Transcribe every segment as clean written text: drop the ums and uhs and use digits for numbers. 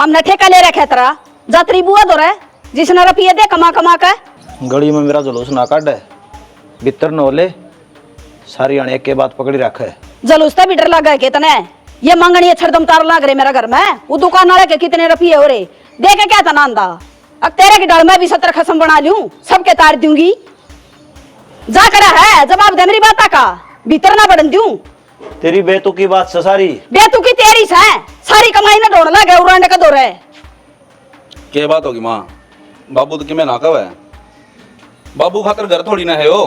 हमने ठेका ले रखा तेरा जातरी बुआ दो रहा जिसने रुपये दे कमा कमा कर गली में मेरा जुलूस ना काट है भीतर नोले सारी अने के बात पकड़ी रख है जलूस तो भी डर लगा है कितने ये मंगनी छड़दम तार लग रहे मेरा घर में वो दुकान वाले के कितने रुपये हो रहे दे के क्या था नांदा अब तेरे की डल में भी 70 खसम बना लूं सबके तार दूंगी जा करा है जवाब दे मेरी बात का भीतर ना बढ़न दूं तेरी बेतु की बात से सारी बेतु की तेरी से सारी कमाई ना ढोड़ लगे उड़ाने का दौर है क्या बात होगी माँ बाबू तो कि मैं ना कब है बाबू खातर घर थोड़ी ना है वो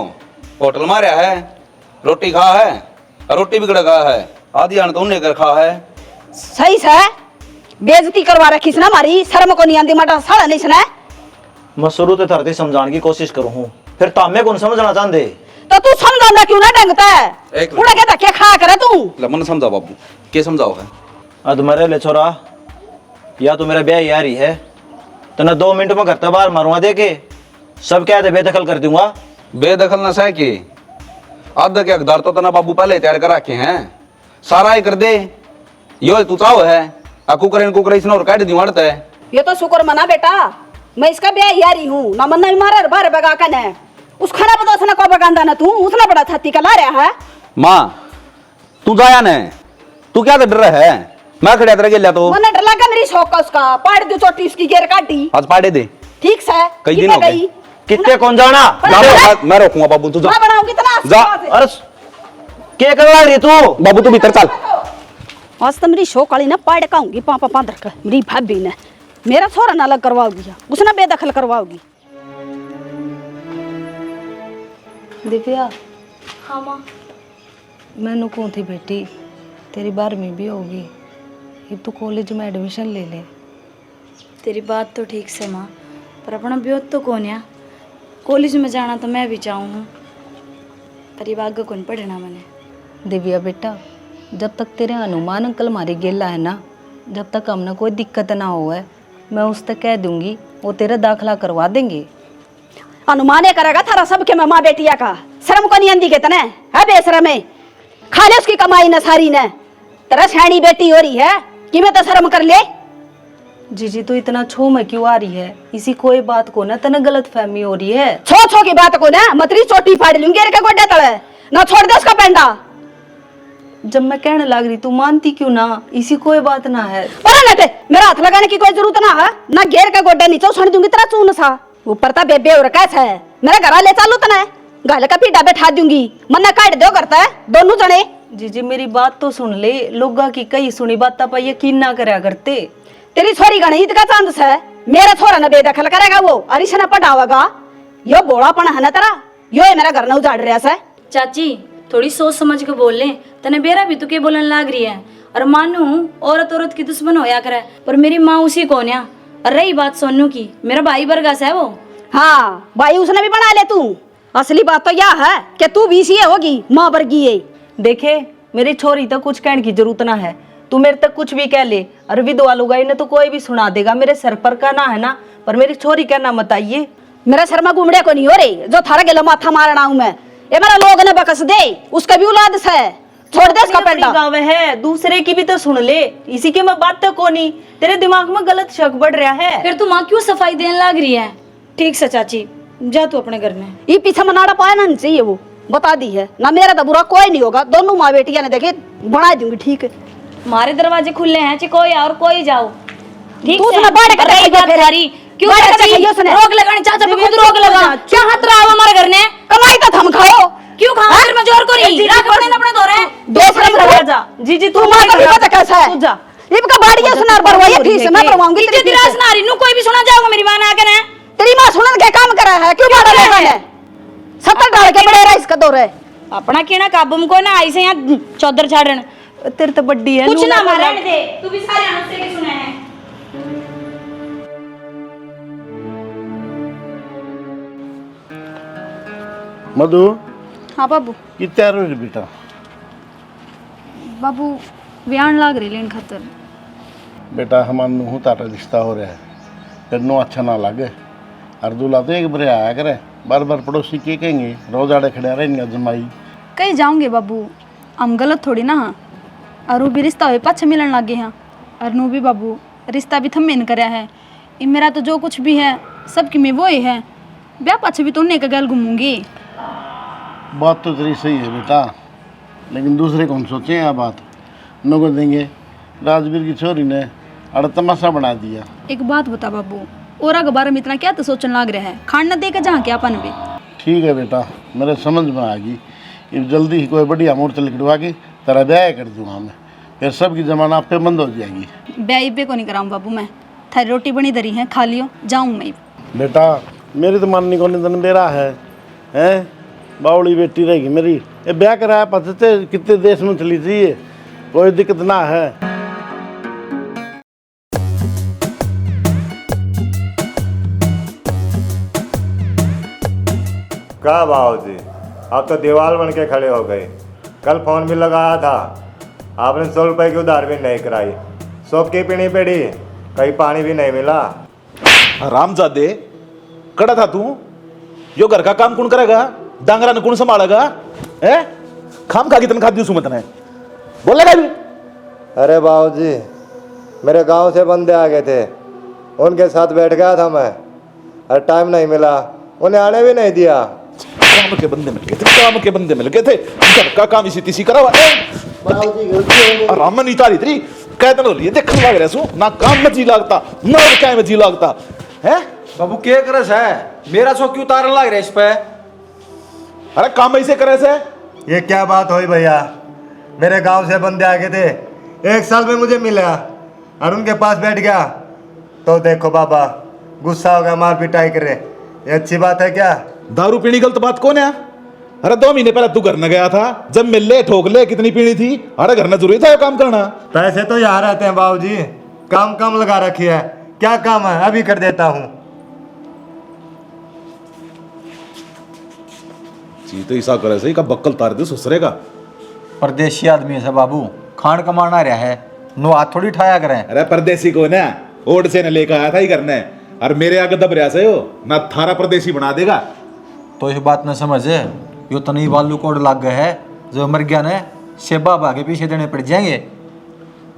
होटल मारा है रोटी खा है और रोटी भी खा है आधी आन तो उन्हें कर खा है सही से बेइज्जती करवा रखी ना हमारी शर्म को नहीं आंदी मटा साड़ा नहीं सुना मैं शुरू से थरती समझाने की कोशिश करूँ हूँ फिर तामे कौन समझना चाहते तो तू समझाना क्यों ना ढंगता है एक मिनट। उड़ा के धक्के खा करे तू लमन समझाओ बाबू क्या समझाओ है अद मरे ले छोरा या तो मेरा ब्याह यारी है तो ना 2 मिनट में घर से बाहर मारूंगा दे के सब क्या है बेदखल कर दूंगा बेदखल न सह के आधा के हकदार तो तना बाबू पहले तैयार कर रखे हैं सारा ही कर दे यो तू चाहो है कुकर इसने और काट दी वड़ता है ये तो शुक्र मना बेटा मैं इसका ब्याह यारी हूँ ना मन्ना भी मारा बाहर बगा कन है उस खाना पता उसने को बगांदा ना तू उसने बड़ा छाती का ला रहा है माँ तू जाया न तू क्या डर रहा है मैं खड़ा तेरे गेल्या तो मन्ना डर लगा मेरी शौक का उसका पाड़ दो चोटी उसकी घेर काटी आज पाड़े दे ठीक से कई दिन हो गए कितने कौन जाना मैं रोकूंगा बाबू तू जा मैं बनाऊंगी इतना जा। अरे क्या कर रही तू बाबू तू भीतर चल आज तो मेरी शौक वाली ना पाड़ काऊंगी पापा पादर का मेरी भाभी ने मेरा छोरा ना अलग करवाओगी उसने बेदखल करवाओगी दिव्या हाँ माँ मैनू कौन थी बेटी तेरी 12वीं भी होगी अब तू कॉलेज में एडमिशन ले ले तेरी बात तो ठीक से माँ पर अपना ब्योत तो कौन है कॉलेज में जाना तो मैं भी चाहूँ हूँ पर ये आगे कौन पढ़ना मैंने दिव्या बेटा जब तक तेरे अनुमान अंकल हमारी गेला है ना जब तक हमने कोई दिक्कत ना हो है मैं उस तक कह दूंगी वो तेरा दाखला करवा देंगे अनुमाने करेगा थारा सबके में माँ बेटिया का शर्म को नहीं आंदी के तने है बेशरम है खा ले उसकी कमाई न सारी ने तेरा सैनी बेटी हो रही है कि मैं तो शर्म कर ले जीजी तो इतना छो में क्यों आ रही है इसी कोई बात को ना तने गलत फहमी हो रही है छो छो की बात को ना मतरी चोटी फाड़ लूंगी के गोड्डे तले ना छोड़ दे उसका पेंडा जब मैं कहने लग रही तू मानती क्यों ना इसी कोई बात ना है पर ना ते मेरा हाथ लगाने की कोई जरूरत ना है ना घेर का गोड्डा नीचे उछाड़ दूंगी तेरा चून सा ऊपर ता बेबे और कैसा है मेरा घर ले चालू तना घाल का पीटा बैठा दूंगी मन्ना काट दो करता है दोनों जने जीजी मेरी बात तो सुन ले लोगा की कई सुनी बात पर यकीन ना करया करते तेरी छोरी का ईद का चांद है मेरा छोरा न बेदखल करेगा वो अरिश न पटावेगा यो बोड़ापन है ना तेरा यो है मेरा घर न उजाड़ रहा है चाची थोड़ी सोच समझ के बोल ले तने बेरा भी तू के बोलने लग रही है और मानू औरत औरत की दुश्मन होया करे पर मेरी माँ उसी कौन है और रही बात सोनू की मेरा भाई बरगा है वो हाँ भाई उसने भी बना ले तू असली बात तो यह है कि तू भी सी होगी माँ वर्गी है देखे मेरी छोरी तक कुछ कहने की जरूरत ना है तू मेरे तक कुछ भी कह ले और विधवा लुगाई ने तो कोई भी सुना देगा मेरे सर पर का ना है ना पर मेरी छोरी कहना मत आइए मेरा शर्मा घूमड़े को नहीं हो रही जो थारा गेला माथा मारना हूं मैं ये मेरा लोग ने बकस दे उसका भी औलाद से छोड़ दे उसका पेंटा गाँव है दूसरे की भी तो सुन ले इसी के मैं बात तक को नहीं तेरे दिमाग में गलत शक बढ़ रहा है फिर तू माँ क्यों सफाई देने लग रही है ठीक से चाची जा तू अपने घर में ये पीछे मनाड़ा पाया ना नहीं चाहिए वो बता दी है ना मेरा तो बुरा कोई नहीं होगा दोनों माँ बेटिया ने देखे बना दूंगी ठीक है हमारे दरवाजे खुले हैं ची कोई और कोई जाओ ठीक तू से उसने बाढ़ कर रही रखा बात फिर। सारी क्यों बाढ़ कर चाची? रखा उसने। रोक लगानी चाचा पे खुद रोक लगा क्या हाथ रहा हमारे घर ने कमाई तो थम खाओ क्यों खाओ फिर मैं जोर को नहीं रात अपने अपने दो रहे दूसरे में रह जा जीजी तू माँ का भी पता कैसा है तू जा इनका बाड़िया सुनार भरवाइए फीस मैं भरवाऊंगी इज्जत दिलास ना रही नु कोई भी सुना जाओगा मेरी मां ने आके ने तेरी माँ सुनन के काम करा है क्यों बाड़ा लेगा ने 70 डाल के बड़े रहा इसका दौर है अपना केना काबू को ना आई से यहाँ चौधर छाड़न तेरे तो बड्डी है कुछ ना मारे दे तू भी सारे अनुसे के सुने हैं मधु हाँ बाबू की तैयार हो रही बेटा बाबू व्यान लाग रही लेन खातर बेटा हमारे नूह तारा रिश्ता हो रहा है तेनों अच्छा ना लगे और दूल्हा तो एक बार आया करे बार बार पड़ोसी के कहेंगे रोज आड़े खड़े रहेंगे जमाई कहीं जाऊंगे बाबू हम गलत थोड़ी ना हाँ और वो भी रिश्ता हुए पाछे मिलन लगे हैं और नू भी बाबू रिश्ता भी थम्मे न करया है। ये मेरा तो जो कुछ भी है सबकी में वो ही है। ब्याह पाछे भी तो उन्हें का गल घूमूंगी। बात तो तेरी सही है बेटा, लेकिन दूसरे कौन सोचे यह बात। नको देंगे राजवीर की छोरी ने अड़ तमाशा बना दिया। एक बात बता बाबू, और के बारे में इतना क्या तो सोचने लग रहा है? खान न दे के जहाँ क्या अपन भी। ठीक है बेटा, मेरे समझ में आ गई। अब जल्दी ही कोई बढ़िया मुहूर्त लिखवा के तेरा ब्याह कर दूंगा मैं, फिर सबकी जमाना आप पे बंद हो जाएगी। ब्याह पे को नहीं कराऊँ बाबू मैं। थारी रोटी बनी धरी है, खा लियो, जाऊँ मैं। बेटा मेरी तो माननी को निधन मेरा है, हैं बावड़ी बेटी रहेगी मेरी। ये ब्याह कराया पता थे कितने देश में चली थी, ये कोई दिक्कत ना है। क्या भाव जी, आप तो दीवार बन के खड़े हो गए। कल फोन भी लगाया था, आपने 100 रुपए की उधार भी नहीं कराई। सोप की पीनी पड़ी, कहीं पानी भी नहीं मिला। रामजादे कड़ा था तू, यो घर का काम कौन करेगा? डांगरा ने कौन संभालेगा? है खाम खा कितन खाती सुमत ने बोलेगा भी। अरे भाव जी, मेरे गांव से बंदे आ गए थे, उनके साथ बैठ गया था मैं, और टाइम नहीं मिला, उन्हें आने भी नहीं दिया। काम के बंदे मिल गए थे, काम के बंदे मिल गए थे, घर का काम इसी तीसी करा हुआ। आराम नहीं तारी तेरी कहते ना लिए देखने लग रहे सु ना काम में जी लगता ना क्या में जी लगता है। बाबू क्या करस है, मेरा शौक क्यों उतारने लग रहा है इस पे? अरे काम ऐसे करे से ये क्या बात हुई भैया? मेरे गांव से बंदे आ गए थे, 1 साल में मुझे मिला और उनके पास बैठ गया तो देखो बाबा गुस्सा हो गया, मार पिटाई करे। ये अच्छी बात है क्या? दारू पीनी गलत बात कौन है? अरे 2 महीने पहले तू घर न गया था, जब मिल ले ठोक ले कितनी पीनी थी। अरे घर न जरूरी था ये काम करना। पैसे तो यहाँ रहते हैं बाबूजी, काम कम लगा रखी है। क्या काम है, अभी कर देता हूँ। जी तो ऐसा करे सही का बक्कल तार दे ससुरे का। परदेशी आदमी है बाबू, खान कमाना रहा है, नो हाथ थोड़ी उठाया करें। अरे परदेसी को ना ओड से न लेकर आया था ही करने, और मेरे आगे दब रहा से हो ना थारा परदेसी बना देगा। तो ये बात न समझे, यो तनी वालू कोड लग गए है, जो मर गया ने सेबा भागे पीछे देने पड़ जाएंगे।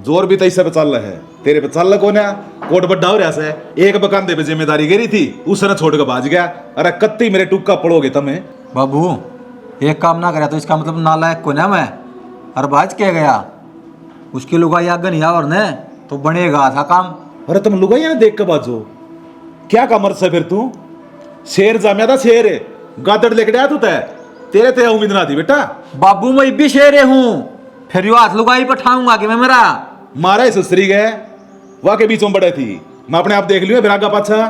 जोर भी तैसे पे चल रहा है, तेरे पे चल रहा कौन है? कोट बड्डा हो रहा से, एक बकांदे पे जिम्मेदारी गिरी थी, उसने छोड़ के भाज गया। अरे कत्ती मेरे टुक्का पड़ोगे तुम्हें। बाबू एक काम ना करे तो इसका मतलब नालायक को ना मैं, और बाज क्या गया उसकी लुगाई आगे नहीं और ने तो बनेगा था काम। अरे तुम लुगाई ना देख के बाजो, क्या का मर्द से फिर तू? शेर जामिया था शेर, गादड़ लेके आया तू तय, तेरे ते उम्मीद ना थी बेटा। बाबू मैं भी शेरे हूँ, फिर यो हाथ लुगाई पर ठाऊंगा कि मैं मेरा मारा ही सुसरी गए, वाह के बीचों बड़े थी, मैं अपने आप देख लियो बिरागा पाछा।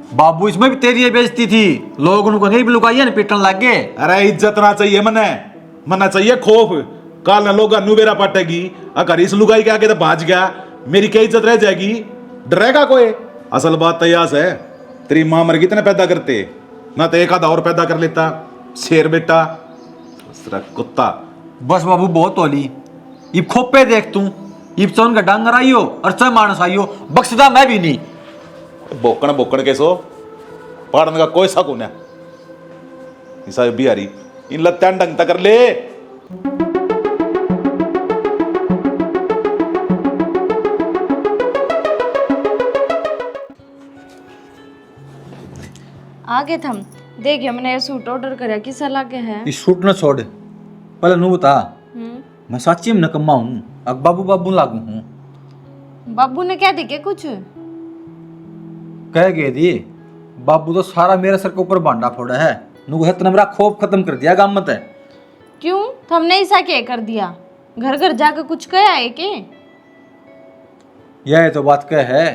बाबू इसमें भी तेरी ये बेइज्जती थी, लोग उनको नहीं भी लुगाई है पीटन लग गए। अरे इज्जत ना चाहिए मना चाहिए खौफ। काल न लोग नुबेरा पाटेगी, अगर इस लुगाई के आगे तो भाज गया मेरी क्या इज्जत रह जाएगी? डरेगा कोई? असल बात तो यह है, तेरी माँ मर गई, इतने पैदा करते ना तो एक आधा और पैदा कर लेता। शेर बेटा कुत्ता। बस बाबू बहुत होली, इब खोपे देख तू, इब चौन का डांगर आइयो और चय मानस आइयो, बख्शदा मैं भी नहीं। बोकण के सो पढ़ने का कोई सा कौन है? ऐसा बिहारी इन लत्यान डंग तक कर ले। आगे थम देखिए, मैंने ये सूट ऑर्डर कराया, किसा लागे है? इस शूट न छोड़, पहले नू बता, मैं सच्ची में नकम्मा हूँ, अब बाबू बाबू लागू हूँ। बाबू ने क्या दिखे कुछ? कह गए दी बाबू तो सारा मेरे सर के ऊपर बांडा फोड़ा है, नू है मेरा खौफ खत्म कर दिया गाम मत है। क्यों तुमने ऐसा क्या कर दिया? घर घर जाकर कुछ कहा है के? यह तो बात कह है,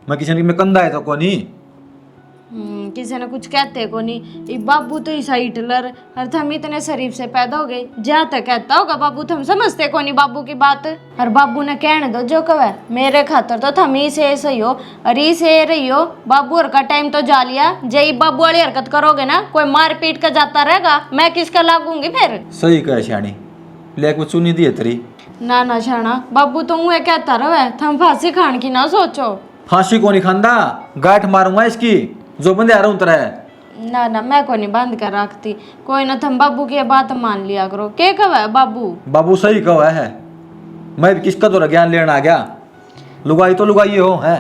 मैं किसी में कंधा है तो कोनी। किसी ने कुछ कहते को नहीं। ये बाबू तो ईसा हिटलर, और थम इतने शरीफ से पैदा हो गए, जहाँ तक कहता होगा बाबू, थम समझते को नहीं बाबू की बात। और बाबू ने कहने दो जो कहे, मेरे खातर तो थम ही से सही हो और ही से रही हो। बाबू और का टाइम तो जा लिया, जय बाबू वाली हरकत करोगे ना, कोई मार पीट कर जाता रहेगा, मैं किसका लागूंगी फिर? सही कहे श्याणी, ले कुछ सुनी दी है तेरी। ना शाना, बाबू तो मुँह कहता रहे, थम फांसी खान की ना सोचो। फांसी को नहीं खांदा, गांठ मारूंगा इसकी, जो बंदे आ रहा हूँ तरह है। ना मैं को नहीं बंद कर रखती, कोई ना थम बाबू की बात मान लिया करो। के कहा है बाबू? बाबू सही कहा है, मैं किसका तो ज्ञान लेना आ गया। लुगाई तो लुगाई हो है।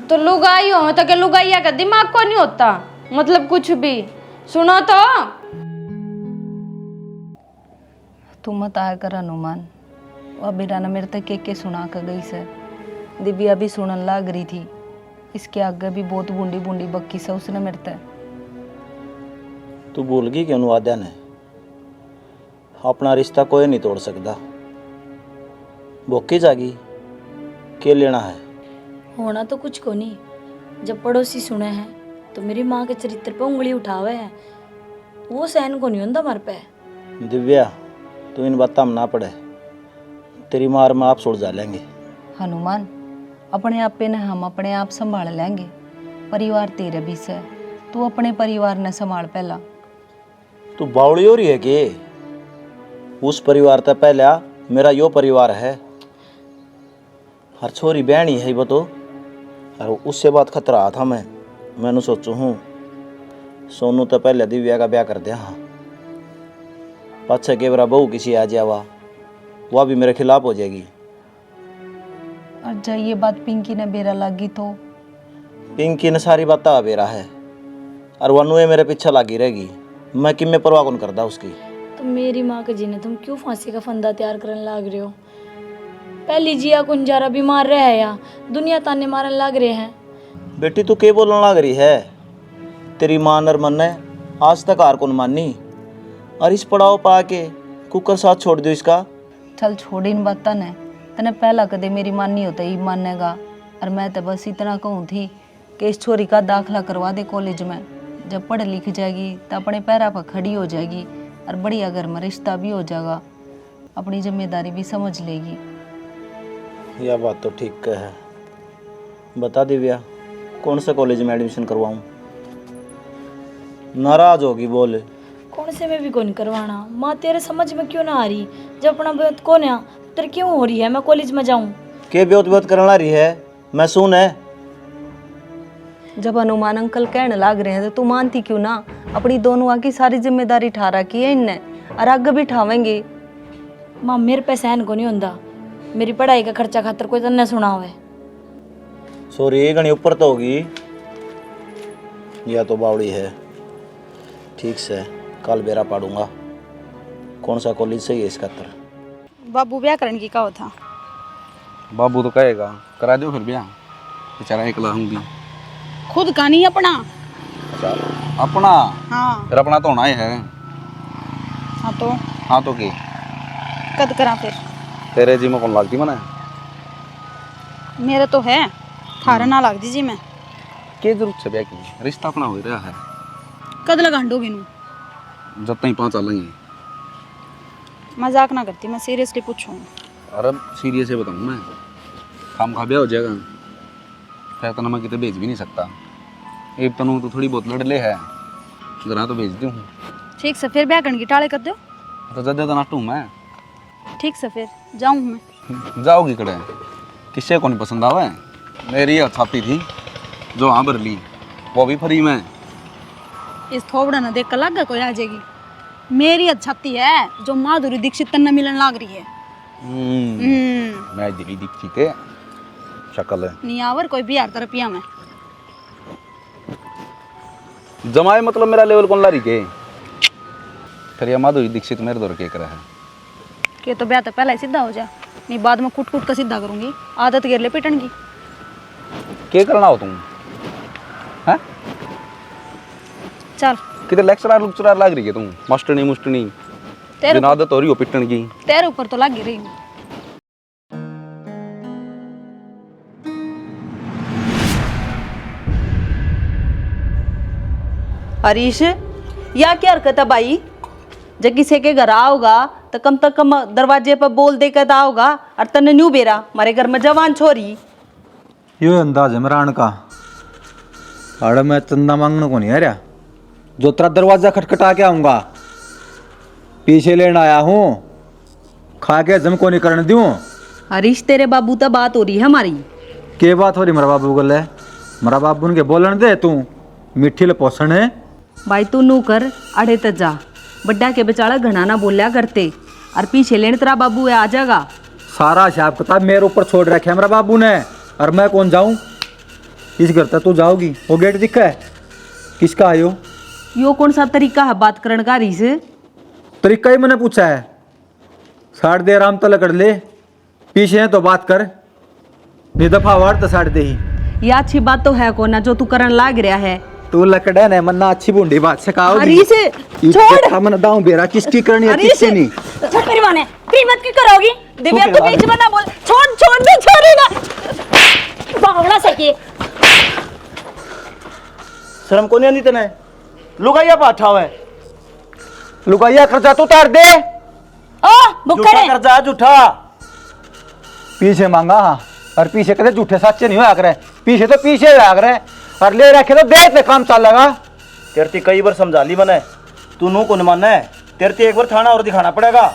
तो लुगाई हो तो क्या लुगाइया का दिमाग को नहीं होता, मतलब कुछ भी सुनो तो। तू मत आया कर हनुमान, वह बेरा ने मेरे तक के सुना कर गई से। दिव्या भी सुनन लाग रही थी, इसके आगे भी बहुत बूंदी बूंदी बक्की से उसने मेरे तक। तू भूल गई कि अनुवाद्या ने अपना रिश्ता कोई नहीं तोड़ सकता। भूखी जागी के लेना है। होना तो कुछ को नहीं। जब पड़ोसी सुने हैं तो मेरी माँ के चरित्र पे उंगली उठावे हैं, वो सहन को नहीं होता मर पे। दिव्या तू इन बातों में ना पड़े, तेरी मार में आप सुड़ जा लेंगे। हनुमान, अपने आप पे न हम अपने आप संभाल लेंगे। परिवार तेरे भी से, तू अपने परिवार ने संभाल पहला। तू बावड़ी हो रही है कि उस परिवार तक पहले मेरा यो परिवार है। हर छोरी बहनी है वो तो, और उससे बात खतरा था। मैंने सोचू हूँ सोनू तो पहले दिव्या का ब्याह कर दिया। हाँ पाछे के बरा बहू किसी आ जावा, वह भी मेरे खिलाफ हो जाएगी। और जब ये बात पिंकी ने बेरा लागी तो? पिंकी ने सारी बात आ बेरा है, और वनुए मेरे पीछे लागी रहेगी। मैं किम में परवाह कौन करता उसकी। तो मेरी माँ के जीने तुम क्यों फांसी का फंदा तैयार करने लाग रहे हो? पहली जिया कुंजारा बीमार रहे है या दुनिया ताने मारन लाग रहे हैं। बेटी तू के बोलने लग रही है? तेरी मां नर मन ने आज तक हार कौन मानी, और इस पड़ाव पा के कुकर साथ छोड़ दो इसका। चल छोड़ इन बातों ने, तने पहला कदे मेरी माननी होता ही मानेगा। और मैं तो बस इतना कहूँ थी कि इस छोरी का दाखला करवा दे कॉलेज में। जब पढ़ लिख जाएगी तो अपने पैरों पर खड़ी हो जाएगी, और बढ़िया घर में रिश्ता भी हो जाएगा, अपनी जिम्मेदारी भी समझ लेगी। यह बात तो ठीक है। बता दिव्या, कौन से कॉलेज में एडमिशन करवाऊं? नाराज होगी बोले। कौन से में भी कौन करवाना? माँ तेरे समझ में क्यों ना आ रही? जब अपना बात कौन है तेरे क्यों हो रही है मैं कॉलेज में जाऊं? के ब्योत ब्योत करना रही है? मैं सुन है। जब हनुमान अंकल कहने लाग रहे हैं तो तू मानती क्यों ना? अपनी दोनों की सारी जिम्मेदारी ठा रखी है इनने, और आगे भी ठावेंगे। माँ मेरे पे सहन को नहीं होता। मेरी पढ़ाई का खर्चा खातर कोई तन्ने सुना हुआ है। सॉरी घनी ऊपर तो होगी, या तो बावड़ी है। ठीक से कल बेरा पाड़ूंगा कौन सा कॉलेज सही है इसका। बाबू ब्याह करने की कहा था? बाबू तो कहेगा करा दो फिर ब्याह, बेचारा एकला हूँ भी। खुद का नहीं अपना? अपना? हाँ। फिर अपना तो होना ही है। हाँ तो? हाँ तो की कद करा फिर? तेरे जी में कौन लगती मना? मेरा तो है, थारा ना लग दीजिए। मैं के जरूरत से ब्याह की? रिश्ता अपना हो रहा है। कद लगांडोगे नू? जब तक 5 साल लेंगे। मजाक ना करती, मैं सीरियसली पूछूं। अरे सीरियस है बताऊँ मैं, काम खा ब्याह हो जाएगा फिर तो मैं कितने भेज भी नहीं सकता। एक तनु तो थोड़ी बहुत लड़ ले है, जरा तो भेज दूँ। ठीक से फिर ब्याह करने की टाले कर दो। तो जब तो नाटू मैं। ठीक से फिर जाऊँ मैं। जाओगी कड़े? किससे को नहीं पसंद आवा है? मेरी छाती थी जो हाँ भर ली, वो भी फ्री में। इस थोबड़ा ना देख कर लग कोई आ जाएगी। मेरी अच्छाती है जो माधुरी दीक्षित तन्ने मिलन लाग रही है। मैं दिली दीक्षित है शक्ल है। नियावर कोई बिहार तरपिया में जमाए मतलब मेरा लेवल कौन ला रही के? फिर ये माधुरी दीक्षित मेरे दौर के कर है कि तो ब्याह तो पहले ही सीधा हो जा, नहीं बाद में कुट कुट का सीधा करूंगी। आदत गिर ले पिटन की। क्या करना हो तुम? हैं? चल किधर लेक्चरर लग रही है तुम? मास्टरनी मुस्टरनी तेरे आदत हो रही हो पिटन की। तेरे ऊपर तो लग ही रही हूँ। हरीश, या क्या हरकत है भाई? जब किसी के घर आओगा तो कम से कम दरवाजे पर बोल दे कर आओगा, और तने न्यू बेरा हमारे घर में जवान छोरी। यो अंदाज है मेरा का। अरे मैं चंदा मांगने को नहीं आ रहा, जो तेरा दरवाजा खटखटा के आऊंगा। पीछे लेने आया हूँ, खा के जम को नहीं करने दूँ। हरीश तेरे बाबू तो बात हो रही है हमारी। के बात हो रही मेरा बाबू गल है? मेरा बाबू उनके बोलन दे, तू मिट्टी ले पोषण है। भाई तू नू कर अड़े तक जा, बड्डा के बेचारा घना ना बोलिया करते, और पीछे लेने तेरा बाबू है आ जाएगा। सारा हिसाब किताब मेरे ऊपर छोड़ रखे है मेरा बाबू ने, और मैं कौन जाऊं? इस घर तक तू जाओगी। वो गेट दिखा है, किसका है यो? यो कौन सा तरीका है बात करने का रीस? तरीका ही मैंने पूछा है। साड़ दे आराम तल कर ले, पीछे है तो बात कर, नहीं दफा वार तो साड़ दे ही। ये अच्छी बात तो है कोना जो तू करन लाग रहा है। तू लकड़ा ने मन्ना अच्छी बूंदी बात सिखाओ। अरे से छोड़। मन दाऊं बेरा किसकी करनी है किसकी नहीं। छोड़ मेरी माने कीमत की करोगी दिव्या तो बीच में ना बोल। छोड़ छोड़ दे छोड़ेगा बावड़ा सके। शर्म को नहीं आती तने? लुगाइया पाठा हुआ है। लुगाइया खर्चा तू तार दे। ओ झूठा बुक्कड़े कर्जा झूठा। पीछे मांगा और पीछे कदे झूठे सच्चे नहीं होया करे। पीछे तो पीछे होया करे और ले रखे तो देर पे काम चल लगा। तेरती कई बार समझा ली मैंने, तू नू को मानना है। तेरती एक बार थाना और दिखाना पड़ेगा।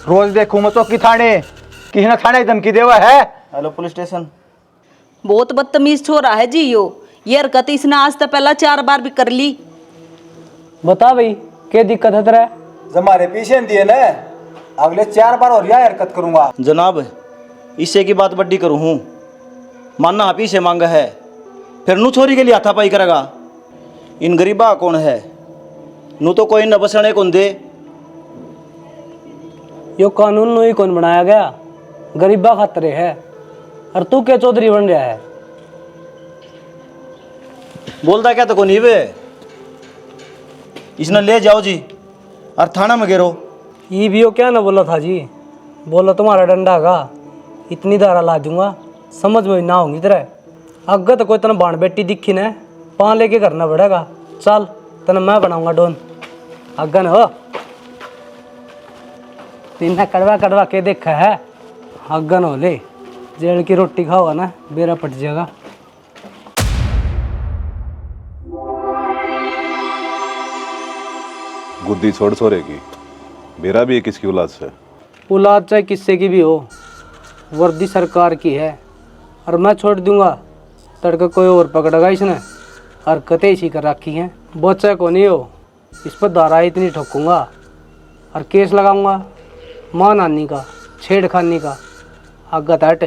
रोज देखूं मैं चौकी थाने, किसी ने थाने धमकी देवा है। Hello police station. बहुत बदतमीज छोरा है जी यो। ये हरकत इसने आज तक पहला 4 बार भी कर ली। बता भाई क्या दिक्कत है तेरा? हमारे पीछे दिए ना, अगले 4 बार और यह हरकत करूंगा। जनाब इससे की बात बड्डी करूँ हूँ, मानना आप ही से मांगा है, फिर नू छोरी के लिए हाथापाई करेगा। इन गरीबा कौन है? नू तो कोई न बसने कौन दे। यो कानून नो ही कौन बनाया गया? गरीबा खातरे है और तू क्या चौधरी बन रहा है? बोलता क्या तो को नहीं वे। इसने ले जाओ जी और थाना में गिरो। ये भी यो क्या ना बोला था जी? बोला तुम्हारा डंडा का इतनी धारा ला दूंगा, समझ में ना होंगी तेरे। अगर तो कोई तना बाण बेटी दिखी न, पाँ लेके करना पड़ेगा। चल तना मैं बनाऊंगा डोन। अगन हो तीन कड़वा कड़वा के देखा है। अगन हो ले, जेल की रोटी खाओगा ना बेरा पट जाएगा। गुद्दी छोड़ छोड़ेगी। मेरा भी एक इसकी औलाद से। औलाद चाहे किससे की भी हो, वर्दी सरकार की है और मैं छोड़ दूंगा तड़का कोई और पकड़ेगा इसने। हरकतें इसी कर रखी हैं। बच्चा को नहीं हो, इस पर धारा इतनी ठोकूंगा और केस लगाऊंगा माँ नानी का, छेड़खानी का। आगत हट।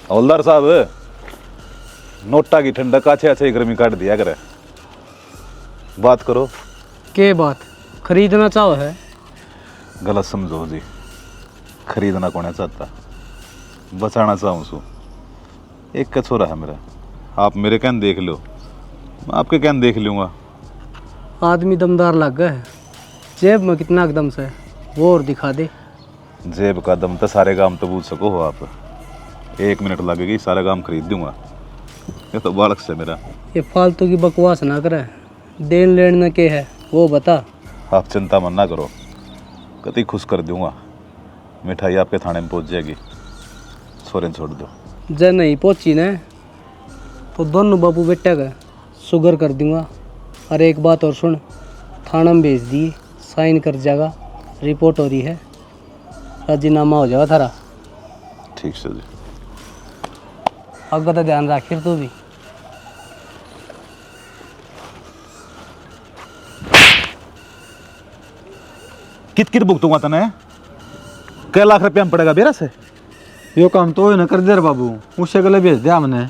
हवलदार साहब, नोटा की ठंडक अच्छे अच्छे गर्मी काट दिया करे। बात करो। के बात खरीदना चाहो है? गलत समझो जी, खरीदना कौन चाहता, बचाना चाहूँ सू। एक का छोरा है मेरा, आप मेरे कहन देख लो, मैं आपके कहन देख लूँगा। आदमी दमदार लग गए, जेब में कितना एकदम से वो और दिखा दे। जेब का दम तो सारे काम तो पूछ सको हो आप। 1 मिनट लगेगी, सारा काम खरीद दूंगा। ये तो बालक से मेरा। ये फालतू की बकवास ना करे, देन लेन के है वो बता। आप चिंता मत ना करो, कति खुश कर दूंगा। मिठाई आपके थाने में पहुंच जाएगी, सोरेन छोड़ दो। जब नहीं पहुंची ना तो दोनों बाबू बेटा का शुगर कर दूंगा। और एक बात और सुन, थाना में भेज दी, साइन कर जाएगा, रिपोर्ट हो रही है, राजीनामा हो जाएगा थारा। ठीक से जी। अगर तो ध्यान रख फिर तू भी। कित कित भुगतूंगा तने? कै लाख रुपया में पड़ेगा बेरा से? यो काम तो न कर दे रे बाबू, उससे गले भेज दिया हमने।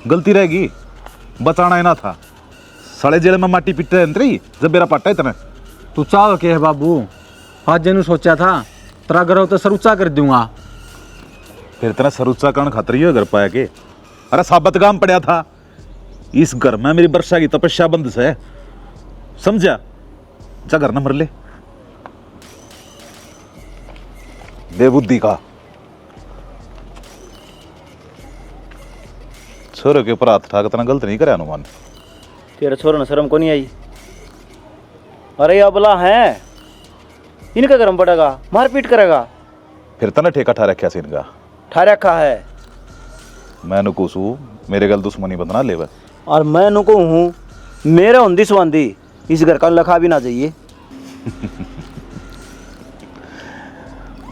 गलती रहेगी, बचाना ही ना था। साले जेल में माटी पीटते अंतरी जब मेरा पट्टा है तने। तू चाहो के है बाबू? आज जनु सोचा था तेरा गर्व तो सरुचा कर दूंगा। फिर इतना सरुचा करण खातर ही घर पाया के? अरे साबत काम पड़ा था। इस घर में मेरी वर्षा की तपस्या बंद से, समझा? जा घर न मर ले बेबुद्धि का। छोरे के ऊपर हाथ उठा इतना गलत नहीं करे अनुमान। तेरे छोरे ने शर्म को नहीं आई? अरे अबला है, इनका गर्म पड़ेगा, मारपीट करेगा। फिर तना ठेका ठा रखा से इनका। ठा रखा है। मैं नुकूसू मेरे गल दुश्मनी बदना लेवे। और मैं नुको हूँ, मेरे हुंदी सुवंदी इस घर का लखा भी ना चाहिए।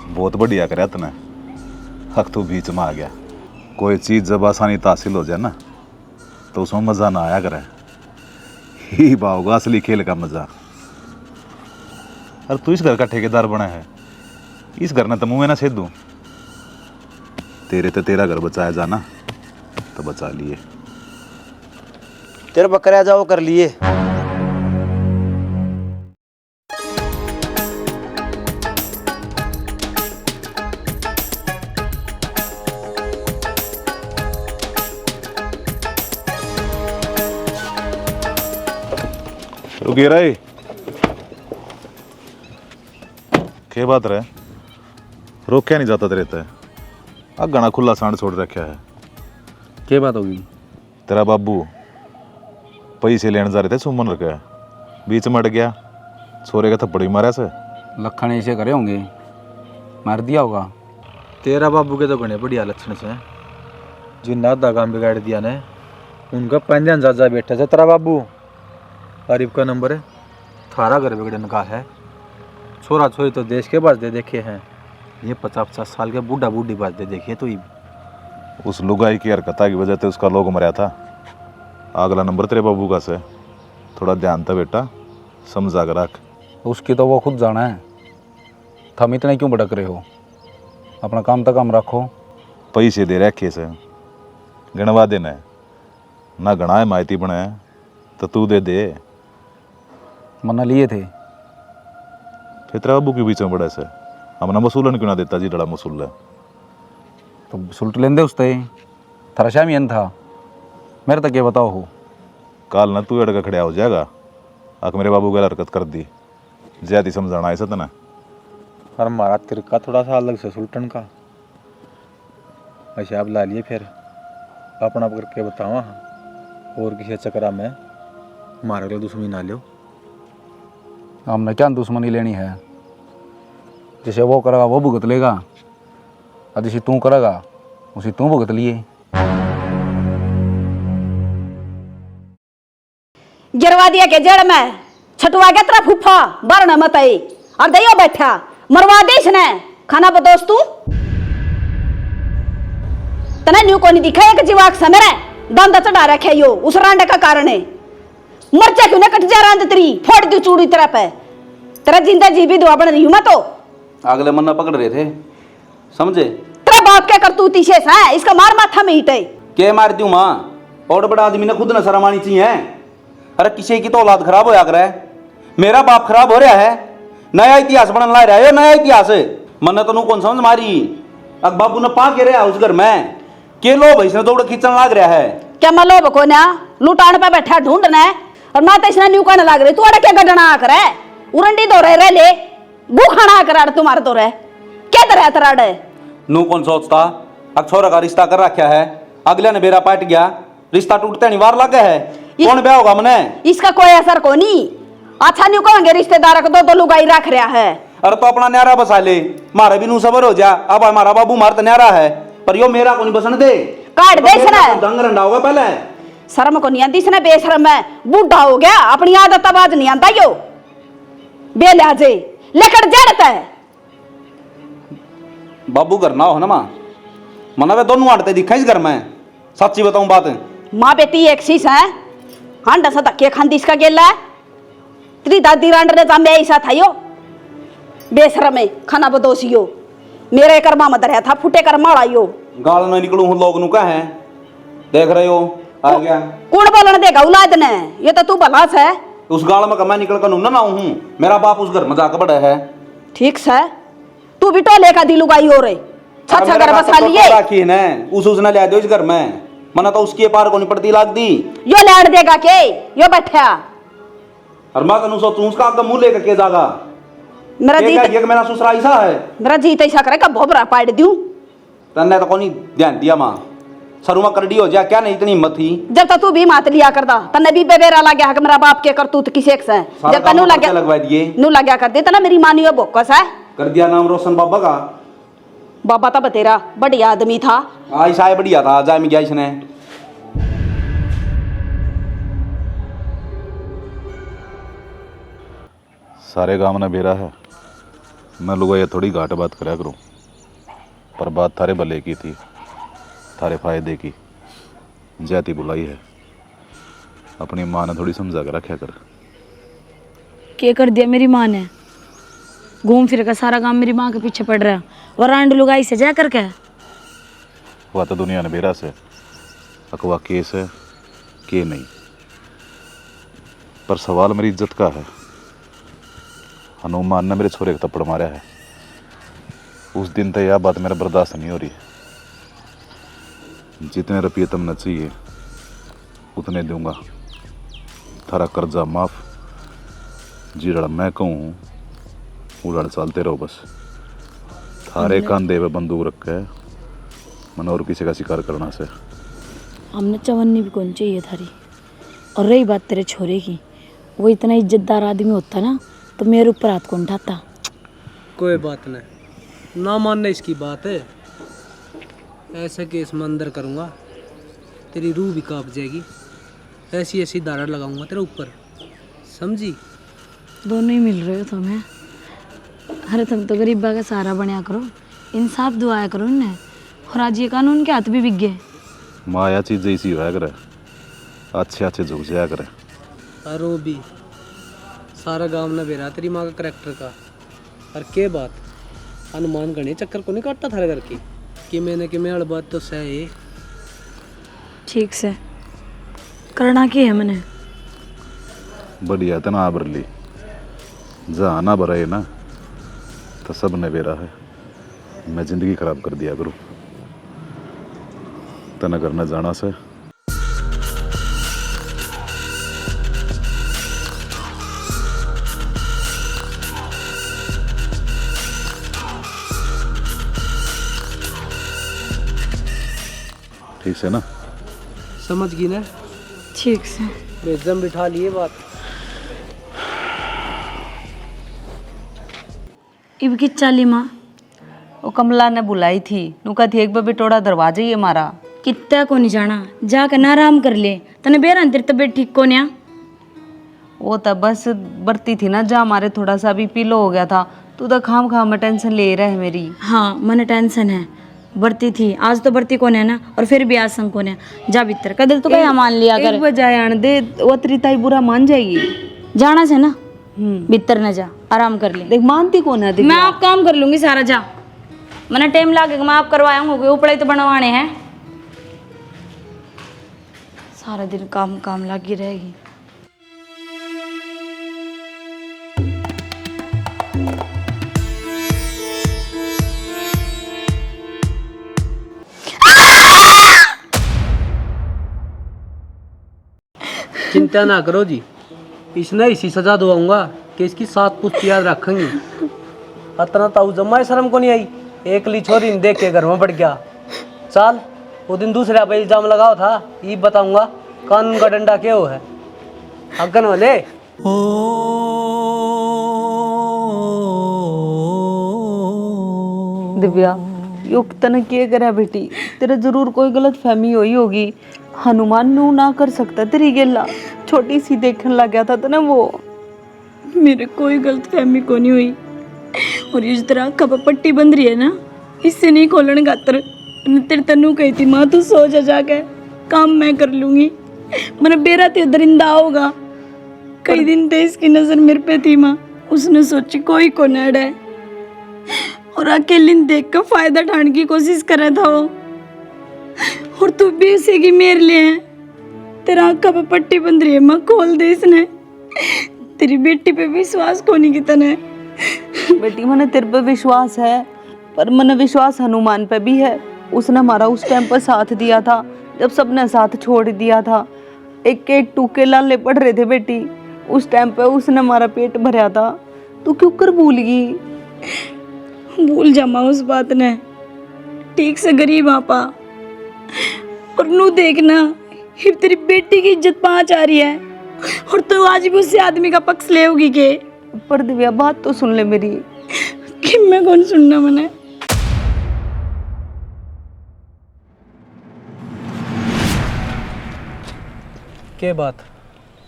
बहुत बढ़िया करे तने, हक तो बीच में आ गया। कोई चीज़ जब आसानी हासिल हो जाए ना तो उसमें मज़ा ना आया करे। ही होगा असली खेल का मज़ा। और तू इस घर का ठेकेदार बना है, इस घर ने तो मुँह में ना सेध दूँ। तेरे तो तेरा घर बचाया जाना तो बचा लिए। तेरे बकरिया जाओ कर लिए। रुकिए रहे क्या बात रहे, रोक नहीं जाता तेरे ते घना खुला सांड छोड़ रखा है। क्या बात होगी? तेरा बाबू पैसे लेने जा रहे थे, सुमन रखा बीच में अट गया, छोरे का थप्पड़ भी मारा से। लखन ऐसे करे होंगे, मार दिया होगा। तेरा बाबू के तो घने बढ़िया लक्षण से जिन आधा काम बिगाड़ दिया ने उनका पंजान जा बैठा से तेरा बाबू। गरीब का नंबर है, थारा घर बिगड़न का है। छोरा छोरी तो देश के बात दे देखे हैं, ये 50-50 साल के बूढ़ा बूढ़ी बात दे देखिए तो उस लुगाई की हरकता की वजह से उसका लोग मरा था। अगला नंबर तेरे बाबू का से, थोड़ा ध्यान था बेटा, समझा कर रख। उसकी तो वो खुद जाना है, थम इतने क्यों भटक रहे हो? अपना काम तक काम रखो। पैसे दे रखे से गणवा देना ना, गणा है माइती बने तो तू दे दे। मना लिए थे फिर तेरा बाबू के बीच में बड़ा से हमने मसूलन क्यों ना देता जी, लड़ा मसूल है तो सुलट लेंदे उसते थारा शामियन था। मेरे तक ये बताओ हो काल ना तू अड़का खड़ा हो जाएगा। आक मेरे बाबू गल हरकत कर दी, ज्यादा समझाना ऐसा था ना। और हमारा तिरका थोड़ा सा अलग से सुल्टन का ऐसे आप ला लिए फिर अपना करके बतावा और किसी चक्रा में हमारे लिए दुश्मनी ना लो। हमने क्या दुश्मनी लेनी है? जैसे वो करेगा वो भुगत लेगा, और जैसे तू करेगा उसे तू भुगत लिए। गिरवा दिया के जड़ में छटवा के तेरा फूफा बरना मत आई और दइयो बैठा मरवा दे इसने खाना बदोस तू तने न्यू को नहीं दिखा एक जीवाक से मेरे दंद चढ़ा रखे यो उस रांडे का कारण है। मरचा क्यों ना कट जा रांद तेरी फोड़ दी चूड़ी तेरा पे, तेरा जिंदा जीवी दुआ बन रही हूं मैं तो। अगले मन्ना पकड़ रहे थे, समझे? तेरा बाप क्या करतूती शेष है, इसका मार माथा में हिटे। के मार दूं माँ? और बड़ा आदमी ने खुद न शर्म आनी चाहिए। अरे किसी की तो औलाद खराब होया करे, मेरा बाप खराब हो रहा है, नया इतिहास बनन ला रहा है। नया इतिहास मन्ना तो कौन समझ मारी। अब बाबू ने पा के रहा उस घर में के लो भाई से दौड़ खींचने लग रहा है। क्या मलो बको ना लुटान पे बैठा ढूंढना और मैं तो इसने न्यू करने लग रही। तू अड़ा क्या गडना करे उरंडी दो रहे ले बू खाना कर तुम्हारे तो रहे क्या तरह तराड़े नू कौन सोचता अब छोरा का रिश्ता कर रखा है, अगले ने बेरा पाट गया, रिश्ता टूटते नहीं वार लगे है। कौन ब्याह होगा मने? इसका कोई असर को नहीं। अच्छा न्यू कहेंगे रिश्तेदार को दो लुगाई रख रहा है। अरे तो अपना न्यारा बसा ले, मारे भी नू सबर हो जा। अब हमारा बाबू मार तो न्यारा है पर यो मेरा को नहीं बसन दे, काट दे इसने। दंग रंडा होगा पहले। शर्म को नहीं आती इसने, बेशर्म है, बूढ़ा हो गया, अपनी आदत आवाज नहीं आता यो बेलिहाजे लेकर जड़ता है। बाबू घर ना हो ना माँ, मना वे दोनों आड़ते दिखा इस घर में। सच्ची बताऊं बात, माँ बेटी एक शीश है, हांडा सा धक्के खांदी इसका गेला है। तेरी दादी रांड ने जामे ऐसा था यो बेशरम है, खाना बदोसियो मेरे कर्मा मत रहा था, फुटे कर मारा यो। गाल न निकलूं हूं लोग नु का है, देख रहे हो आ गया। कौन बोलने देगा औलाद ने, ये तो तू भला है। उस गाल में कमा निकल कर ना हूं, मेरा बाप उस घर में जाकर बड़ा है। ठीक है तू भी टोले का दिलू गाई हो रे छछा घर बसा लिए राखी ने उसने ले दो इस घर में, मना तो उसकी पार को नहीं पड़ती लाग दी। यो लाड़ देगा के यो बैठा और मैं तनु सोचूं उसका आपका मुंह लेकर के जागा। मेरा जीत ये मेरा ससुरा ऐसा है, मेरा जीत ऐसा करे का भोबरा पाड़ दूं। तन्ने तो कोनी ध्यान दिया मां, सरुमा करडी हो जा क्या नहीं इतनी हिम्मत थी। जब तक तू भी मात लिया करदा तन्ने भी बेबेरा लग गया कि मेरा बाप के करतूत किसे से जब तनु लग गया लगवा दिए नु लग गया कर दे तना मेरी मानियो बोकस है कर दिया नाम रोशन बाबा का। बाबा तो बतेरा बढ़िया आदमी था, ऐसा है बढ़िया था, जा में गया इसने। सारे गांव ने बेरा है, मैं लोग ये थोड़ी घाट बात करा करूं, पर बात थारे भले की थी, थारे फायदे की। जाति बुलाई है, अपनी माँ ने थोड़ी समझा कर रखा कर। क्या कर दिया मेरी माँ ने? घूम फिर कर सारा काम मेरी माँ के पीछे पड़ रहा है और रांड लुगाई से जा करके। वह तो दुनिया ने बेरा से अकवा केस है के नहीं, पर सवाल मेरी इज्जत का है। हनुमान ने मेरे छोरे को थप्पड़ मारा है, उस दिन तक यह बात मेरा बर्दाश्त नहीं हो रही। जितने रुपये तुमने चाहिए उतने दूंगा, थारा कर्जा माफ। जीड़ा मैं कहूँ उड़ाड़ चलते रहो बस। थारे कांधे पे बंदूक रख के मन और किसी का शिकार करना से। हमने चवन्नी भी कौन चाहिए थारी। और रही बात तेरे छोरे की, वो इतना इज्जतदार आदमी होता ना तो मेरे ऊपर हाथ कौन उठाता। कोई बात नहीं, ना मानने इसकी बात है। ऐसे केस मैं अंदर करूँगा, तेरी रूह भी कांप जाएगी। ऐसी ऐसी धारा लगाऊंगा तेरे ऊपर, समझी? दोनों ही मिल रहे हो तुम्हें। अरे तुम तो गरीबा का सहारा बनया करो, इंसाफ दुआया करो इन्हें। और आज ये कानून के हाथ भी बिक गए। माया चीज ऐसी हुआ करे, अच्छे अच्छे झुक जाया करे। और वो भी सारा गांव ने बेरा तेरी माँ का करेक्टर का। और के बात हनुमान गणे चक्कर को नहीं काटता थारे घर की कि मैंने अड़ बात तो सही। ठीक से करना की है मैंने। बढ़िया तना बरली जहाँ ना भरा है ना तो सब ने बेरा है। मैं जिंदगी खराब कर दिया करूँ तना करना जाना से। ठीक से ना? समझ गई ना? ठीक से बेजम बिठा लिए बात। इब की चाली माँ वो कमला ने बुलाई थी, नुका थी एक बार टोड़ा दरवाजे ये मारा। कितना को नहीं जाना, जाकर ना आराम कर ले। तने बेरा तेरी तबीयत ठीक को न्या? वो तब बस बरती थी ना, जा हमारे थोड़ा सा भी पीलो हो गया था। तू तो खाम खाम में टेंशन ले रहा है मेरी। हाँ मने टेंशन है, बरती थी आज तो बरती कौन है ना, और फिर भी आज संग कौन है। जा भीतर कदल तो क्या मान लिया कर। एक बजाय आन दे, वो तेरी ताई बुरा मान जाएगी। जाना से ना भीतर न जा, आराम कर ले। देख मानती कौन है? मैं आप काम कर लूंगी सारा। जा मैंने टाइम लागेगा, मैं आप करवाऊंगी। ऊपर तो बनवाने हैं, सारा दिन काम काम लगी रहेगी। चिंता ना करो जी, इसने इसी सजा दुआऊंगा कि इसकी 7 पुश्त याद रखेंगे। अतना ताऊ जमा शर्म को नहीं आई, एकली छोरी ने देख के घर में पड़ गया। चल वो दिन दूसरे पे इल्जाम लगाओ था, ये बताऊंगा कानून का डंडा क्या हो है। अगन वाले दिव्या यो तने के करे बेटी, तेरे जरूर कोई गलत फहमी हुई होगी। हनुमान नू ना कर सकता तेरी गेला, छोटी सी देखने लग गया था तने वो। मेरे कोई गलत फहमी को नहीं हुई। और इस तरह कब पट्टी बंध रही है ना, इससे नहीं खोलन गातर। तेरे तनु कही थी माँ तू सो जा, जाके काम मैं कर लूंगी। मैंने बेरा ते दरिंदा होगा। कई दिन ते इसकी नजर मेरे पे थी माँ, उसने सोची कोई को नड़ है और अकेले देख कर फायदा उठाने की कोशिश कर रहा था वो। और तू भी उसी की मेर ले है। तेरा आँखा पे पट्टी बंध रही है माँ, खोल दे इसने। तेरी बेटी पे विश्वास को नहीं कितने। बेटी मैंने तेरे पे विश्वास है, पर मैंने विश्वास हनुमान पे भी है। उसने हमारा उस टाइम पर साथ दिया था जब सबने साथ छोड़ दिया था। एक एक टूके लाले पड़ रहे थे बेटी, उस टाइम पे उसने हमारा पेट भरा था। तू क्यों कर भूल गई? भूल जामा उस बात ने, ठीक से गरीब आपा। और नू देखना हिब तेरी बेटी की इज्जत पहुंच आ रही है और तू आज भी उसी आदमी का पक्ष ले होगी के। पर दिव्या बात तो सुन ले मेरी। कि मैं कौन सुनना मैंने। के बात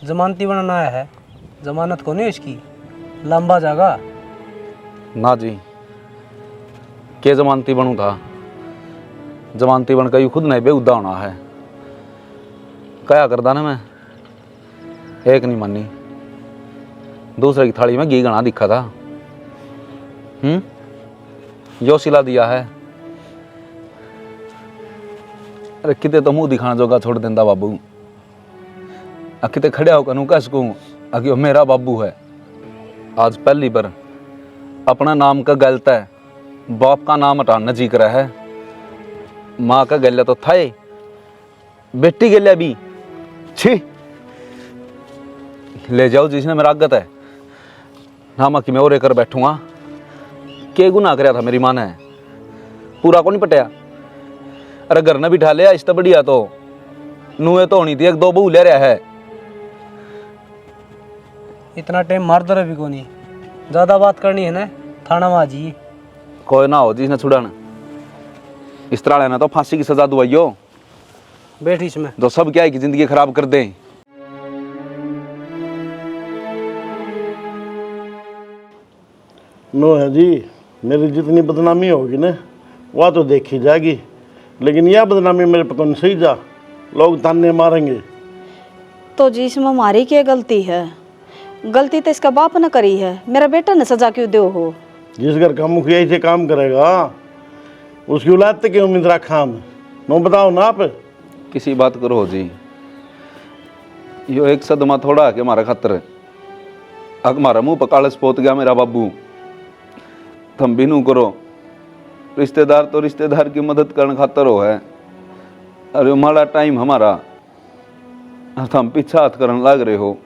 जमानती बनाना आया है, जमानत को नहीं इसकी लंबा जागा ना जी, के जमानती बनू था? जमानती बनकर यू खुद नहीं बेउदा होना है। क्या करदा ना मैं, एक नहीं मानी, दूसरे की थाली में घी गना दिखा था। यो सिला दिया है। अरे किते तो मुंह दिखाना जोगा छोड़ देंदा बाबू, किते खड़े होकर नू कह सकूं कि वो मेरा बाबू है। आज पहली बार अपना नाम का गलत है, बाप का नाम हटाना जी करा है। माँ का गल्या तो था ही, बेटी गल्या भी छी। ले जाओ जिसने मेरा आगत है ना, मैं कि मैं और कर बैठूंगा। के गुनाह कराया था मेरी माँ ने, पूरा को नहीं पटिया। अरे घर ने बिठा लिया इस तो बढ़िया, तो नूहे तो होनी थी, एक दो बहू ले रहा है। इतना टाइम मार दो भी को नहीं, ज़्यादा बात करनी है ना थाना में आ जी। कोई ना हो जिसने छुड़ाना, इस तरह ना तो फांसी की सजा दुआइयो। बैठ इसमें जो सब क्या है कि जिंदगी खराब कर दें। नो है जी, मेरी जितनी बदनामी होगी ना वह तो देखी जाएगी, लेकिन यह बदनामी मेरे पे कौन सही जा, लोग ताने मारेंगे। तो जी इसमें हमारी क्या गलती है? गलती तो इसका बाप ने करी है, मेरा बेटा ने सजा क्यों दो हो? जिस घर का मुखिया ऐसे काम करेगा उसकी औलाद तक की उम्मीद रखा हम। नो बताओ ना आप। किसी बात करो जी, यो एक सदमा थोड़ा कि हमारा खातर अग हमारा मुंह पर कालस पोत गया मेरा बाबू। थम भी नू करो, रिश्तेदार तो रिश्तेदार की मदद करने खातर हो है। अरे हमारा टाइम हमारा, थम पीछा हाथ करने लग रहे हो।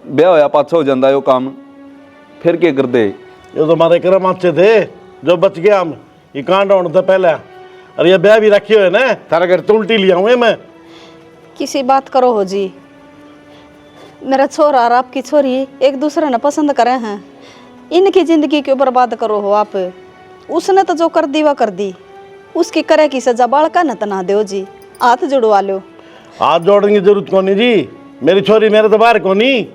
ब्याह होया पाछा हो जाता यो काम, फिर क्या कर दे? ये तो हमारे कर्म अच्छे थे जो बच गया हम, ये कांड होने से पहले। अरे ये ब्याह भी रखी हुए ना, थारा घर तो उल्टी लिया हुए मैं। किसी बात करो हो जी, मेरा छोरा और आपकी छोरी एक दूसरे ने पसंद करे हैं, इनकी जिंदगी क्यों बर्बाद करो हो आप? उसने तो जो कर दी वह कर दी, उसकी करे की सजा बालका न तना दो जी, हाथ जुड़वा लो। हाथ जोड़ने की जरूरत को नहीं जी, मेरी छोरी मेरे तो बाहर को नहीं।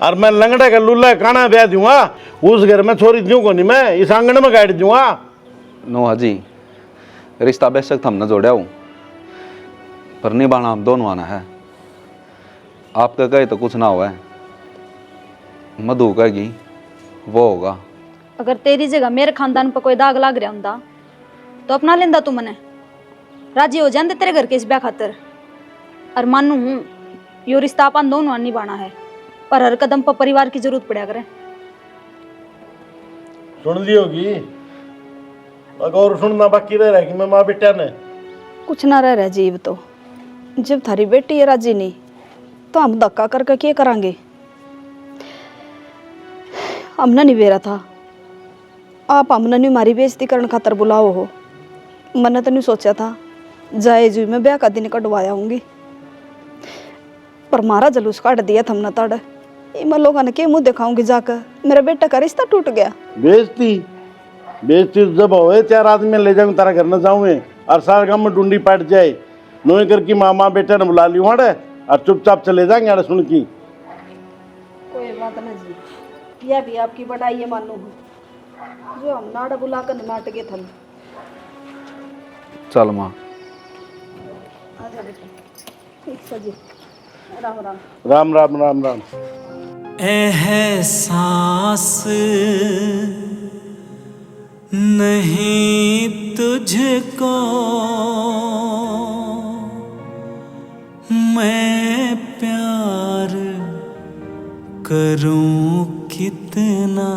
और मैं लंगड़ा का लुल्ला काना ब्याह दूंगा, उस घर में छोरी दूं को नहीं, मैं इस आंगन में गाड़ दूंगा। नो हाजी, रिश्ता बेशक थम न जोड़ा हूँ, पर निभाना हम दोनों आना है। आपका कहे तो कुछ ना हुआ है, मधु कहेगी वो होगा। अगर तेरी जगह मेरे खानदान पर कोई दाग लाग रहा होंदा तो अपना लेंदा तू मने, राजी हो जाते तेरे घर के इस ब्याह खातर। और मानू हूँ यो रिश्ता अपन दोनों निभाना है, पर हर कदम पर परिवार की जरूरत पड़ा करे। सुन ली होगी, और सुनना बाकी रह कि मैं माँ बेटा ने कुछ ना रह जीव तो, जब थारी बेटी है राजी नहीं तो हम धक्का करके क्या करांगे? हमने नहीं बेरा था, आप हमने नहीं हमारी बेइज्जती करने खातर बुलाओ हो। मैंने तो नहीं सोचा था जाए जी मैं ब्याह का दिन कटवाया होंगी, पर मारा जलूस काट दिया थमना तड़। मैं लोगों ने क्या मुंह दिखाऊंगी जाकर, मेरा बेटा का रिश्ता टूट गया। बेइज्जती बेइज्जती जब होए 4 आदमी ले जाऊंगे तारा घर न जाऊंगे, और सारे गांव में ढूंढी पट जाए, नोए करके मामा बेटे ने बुला लियो हड़े और चुपचाप चले जाएंगे अरे सुन की। कोई बात ना जी, यह भी आपकी बड़ाई है मानो, जो हम नाड़ बुलाकर नाट गए थे। चल माँ, आजा बेटा, ठीक सजी, राम राम। राम राम राम राम। एहसास नहीं तुझको मैं प्यार करूं कितना।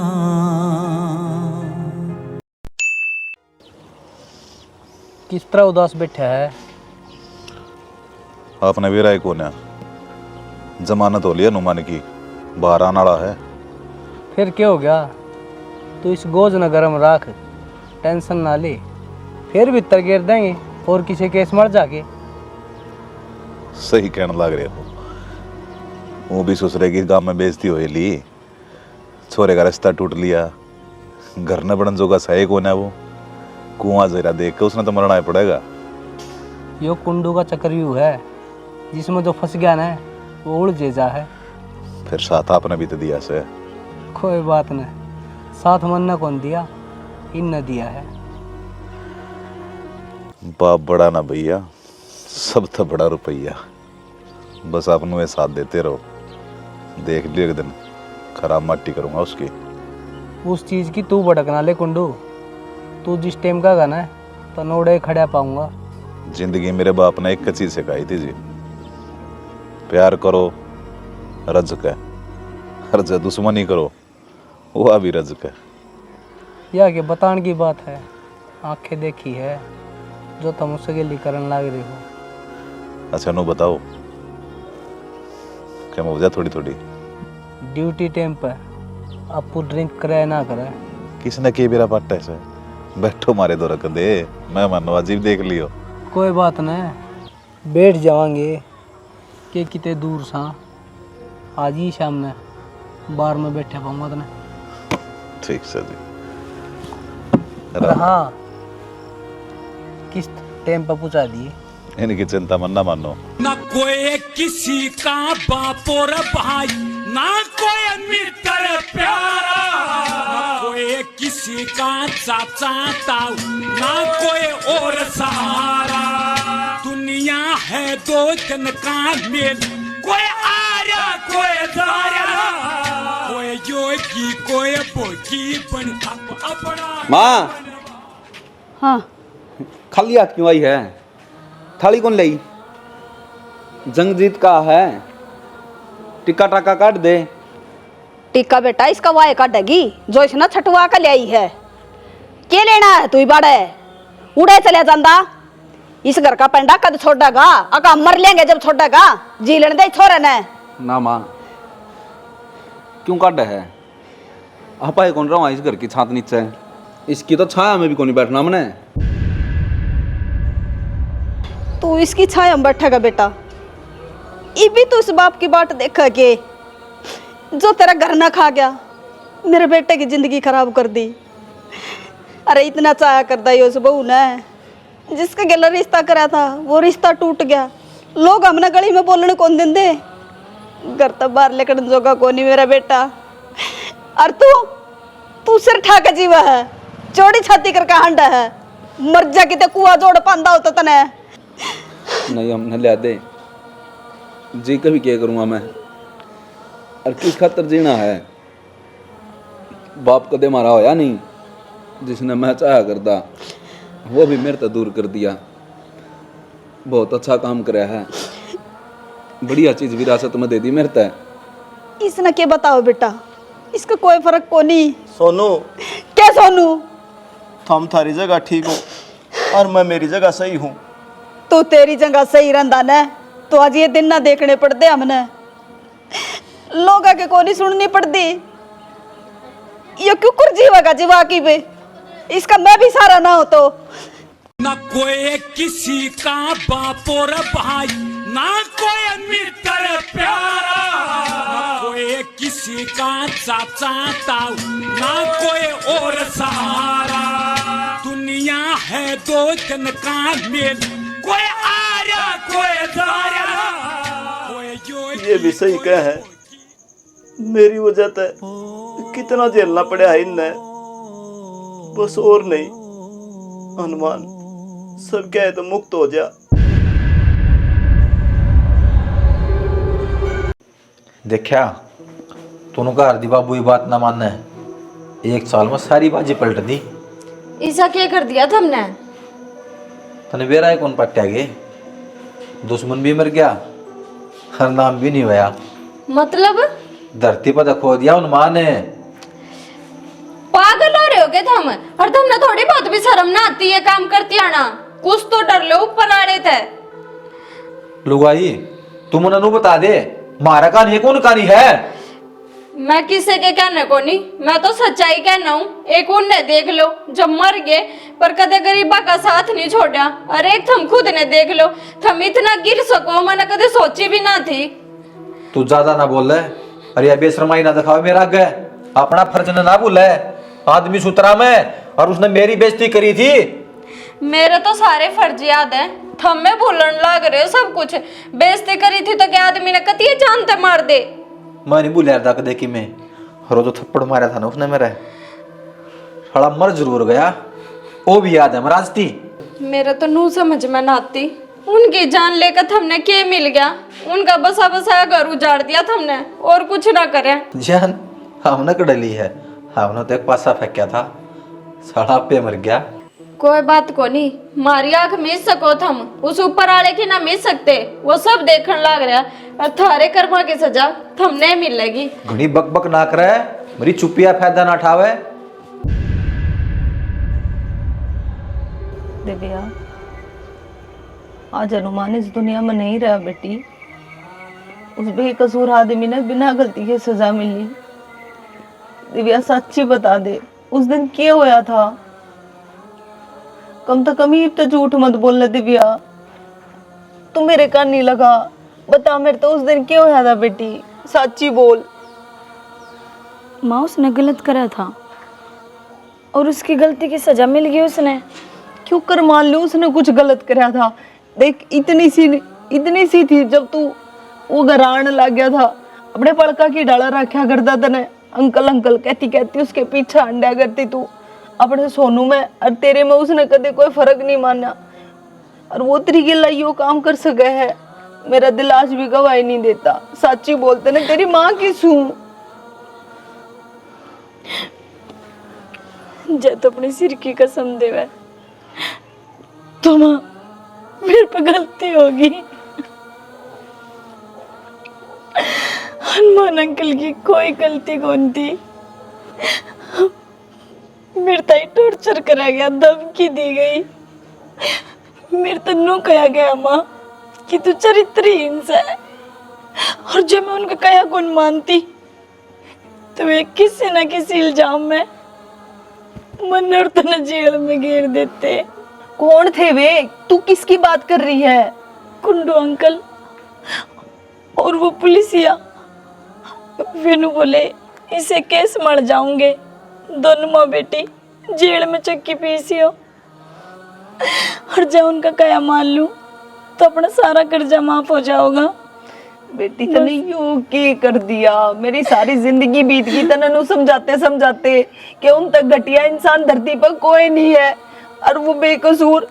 किस तरह उदास बैठा है? आपने भी राय कौन है? जमानत हो लिया नुमान की, बाहर आने वाला है। फिर क्या हो गया? तू इस गोज न गरम राख, टेंशन ना ले, फिर भी तरगेर देंगे और किसी केस मर जाके। सही कहने लग रहे हो, वो भी ससुरे की गांव में बेइज्जती हो ली, छोरे का रिश्ता टूट लिया, घर न बनन जोगा सही कौन है वो, कुआं जरा देख के उसने तो मरना ही पड़ेगा। यो कुंडू का चक्रव्यूह है, जिसमें जो फंस गया ना वो उड़ जेजा है। फिर साथ आपने भी तो दिया से। कोई बात नहीं, साथ मन ने कौन दिया, इन न दिया है। बाप बड़ा ना भैया, सब तो बड़ा रुपया, बस आपने ये साथ देते रहो, देख लियो एक दिन खराब मट्टी करूंगा उसकी। उस चीज़ की तू भड़कना ले कुंडू। तू जिस टाइम का गाना है तो नोड़े खड़ा पाऊंगा। जिंदगी मेरे बाप ने एक चीज सिखाई थी जी, प्यार करो रज़्क़ है, हर जो दुश्मनी करो वह भी रज़्क़ है। यह के बतान की बात है, आंखें देखी है जो तुम उसके लिए करन लाग रहे हो। अच्छा नो बताओ क्या मौजा थोड़ी थोड़ी ड्यूटी टाइम पर आपू ड्रिंक करे ना करे। किसने के बेरा पट्टा से बैठो मारे दो रख दे, मैं मनवाजी देख लियो। कोई बात नहीं, बैठ जावांगे के कितने दूर सा। आज ही शाम में बार में बैठे पाऊंगा तने। ठीक से जी। हाँ, किस टाइम पर पहुंचा दिए। इनकी चिंता मन ना मानो। ना कोई किसी का बाप और भाई, ना कोई मित्र प्यारा, ना कोई किसी का चाचा ताऊ, ना कोई और सहारा। दुनिया है दो जन का मेल, कोई आर्या कोई दारा, कोई योगी कोई भोगी बन अपना। माँ हाँ खाली हाथ क्यों आई है? थाली कौन लाई? जंगजीत का है, टिक्का टाका काट दे। टिक्का बेटा इसका वाय काटेगी जो इसने छटवा कर ले आई है। के लेना है तू ही बाड़े उड़े चले जांदा। इस घर का पंडा कद छोड़ेगा? अका मर लेंगे जब छोड़ेगा। जी लेने दे छोरे ने। ना माँ क्यों काट है? आपा कौन रहा इस घर की छात नीचे, इसकी तो छाया में भी कौन बैठना हमने। तू इसकी छाया में बैठेगा बेटा। ये भी तो इस बाप की बाट देखा के जो तेरा घर ना खा गया, मेरे बेटे की जिंदगी खराब कर दी। अरे इतना चाया करता है उस बहू ने, जिसका गला रिश्ता करा था वो रिश्ता टूट गया। लोग हमने गली में बोलने कौन दिन दे, घर तक बाहर लेकर जोगा कौन नहीं मेरा बेटा। और तू सिर ठाके जीवा है, चौड़ी छाती करके हांडा है। मर जा किते कुआ जोड़ पांदा होता तने। नहीं हमने ले दे जी, कभी क्या करूँगा मैं और किस खातर जीना है। बाप कदे मारा होया नहीं, जिसने मैं चाहा करता वो भी मेरे तो दूर कर दिया। बहुत अच्छा काम कराया है, बढ़िया चीज विरासत में दे दी मेरे तक। इसने क्या बताओ बेटा, इसका कोई फर्क को नहीं। सोनू क्या सोनू? हम थारी जगह ठीक हूँ और मैं मेरी जगह सही हूँ। तो तेरी जगह सही रहता न तो आज ये दिन ना देखने पड़ते हमने। लोग आके को नहीं सुननी पड़ती। ये क्यों कर जीवा जीवा की बे, इसका मैं भी सारा ना हो तो। ना कोई किसी का बाप और भाई, ना कोई मित्र प्यारा, ना कोई किसी का चाचा ताऊ, ना कोई और सहारा। दुनिया है दो जन का मेल, कोई आर्या कोई दारा, कोई योगी। ये भी सही कह है, मेरी वजह से कितना झेलना पड़ा है इन्हें। बस और नहीं, हनुमान सब कहे तो मुक्त हो जा। देखा तूने कहा हरदी बाबू ये बात ना मानना है, 1 साल में सारी बाजी पलट दी। ऐसा क्या कर दिया तुमने? तने बेरा है कौन पट्टा गे, दुश्मन भी मर गया, हर नाम भी नहीं होया। मतलब धरती पर खो दिया उन माँ ने। पागल हो रहे हो क्या तुम? और तुमने थोड़ी बहुत भी शर्म ना आती है काम करती आना? कुछ तो डर लो, ऊपर आ रहे थे। लुगाई तुम उन्हें बता दे मारा कहानी कौन कहानी है। मैं किसी के कहने को नहीं, मैं तो सच्चाई कहना हूँ। एक उन्हें देख लो जब मर गए, पर कदे गरीबा का साथ नहीं छोड़ा। और एक तुम खुद ने देख लो, तुम इतना गिर सको मैंने कदे सोची भी ना थी। तू ज्यादा ना बोल रहे, अरे बेशरमाई ना दिखाओ मेरा आगे, अपना फर्ज ना भूल है। आदमी सुतरा में और उसने मेरी बेइज्जती करी थी। मेरे तो सारे फर्ज याद है, थमे भूलन लग रहे हो सब कुछ। बेइज्जती करी थी तो क्या आदमी ने कती जानते मार दे। मैं नहीं भूल यार देखी मैं रोज थप्पड़ मारा था ना उसने मेरे, थोड़ा मर जरूर गया वो भी याद है महाराज थी। मेरा तो नू समझ में ना आती, उनकी जान लेकर हमने क्या मिल गया? उनका बसा बसाया घर उजाड़ दिया हमने, और कुछ ना करे। जान हमने कड़ली है, हमने तो एक पासा फेंका था, साला पे मर गया। कोई बात को नहीं, मारी आंख मिस सको थम, उस ऊपर वाले की ना मिस सकते, वो सब देखने लग रहा और थारे कर्मा की सजा थम नहीं मिलेगी। घड़ी बक बक ना करे, मेरी चुपिया फायदा ना उठावे। दिव्या, आज हनुमान इस दुनिया में नहीं रहा बेटी। उस बेकसूर आदमी ने बिना गलती के सजा मिली। दिव्या सच्ची बता दे, उस दिन क्या होया था? कम तो कम ही तो झूठ मत बोलना दिव्या। तू मेरे कान नहीं लगा, बता मेरे तो उस दिन क्या होया था बेटी, सच्ची बोल। माँ उसने गलत करा था और उसकी गलती की सजा मिल गई उसने। क्यों कर मान लो उसने कुछ गलत करा था? देख इतनी सी थी जब तू वो घरान लग गया था, अपने पड़का की डाला रखा करता तने, अंकल अंकल कहती कहती उसके पीछे अंडा करती तू अपने सोनू में, और तेरे में उसने कदे कोई फर्क नहीं माना। और वो तरीके लाइयो काम कर सके है, मेरा दिल आज भी गवाही नहीं देता। सच्ची बोलते ना, तेरी माँ किस हूँ? जब तो अपने सिर की कसम देवे तो माँ मेरे पे गलती होगी। हनुमान अंकल की कोई गलती कौन थी। मेरे ताई टॉर्चर करा गया, धमकी दी गई, मेरे तन्नू कहा गया माँ कि तू चरित्रहीन है। और जब मैं उनका कहा कौन मानती तो वे किसी न किसी इल्जाम में मन और तने जेल में घेर देते। कौन थे वे? तू किसकी बात कर रही है? कुंडू अंकल और वो पुलिसिया। वेनु बोले इसे केस मर जाऊंगे, दोनों माँ बेटी जेल में चक्की पीसी हो। और जब उनका कया मान लूं तो अपना सारा कर्जा माफ हो जाओगा। बेटी तने यूं के कर दिया, मेरी सारी जिंदगी बीत गई तने नु समझाते समझाते कि उन तक घटिया इंसान धरती पर कोई नहीं है, और वो बेकसूर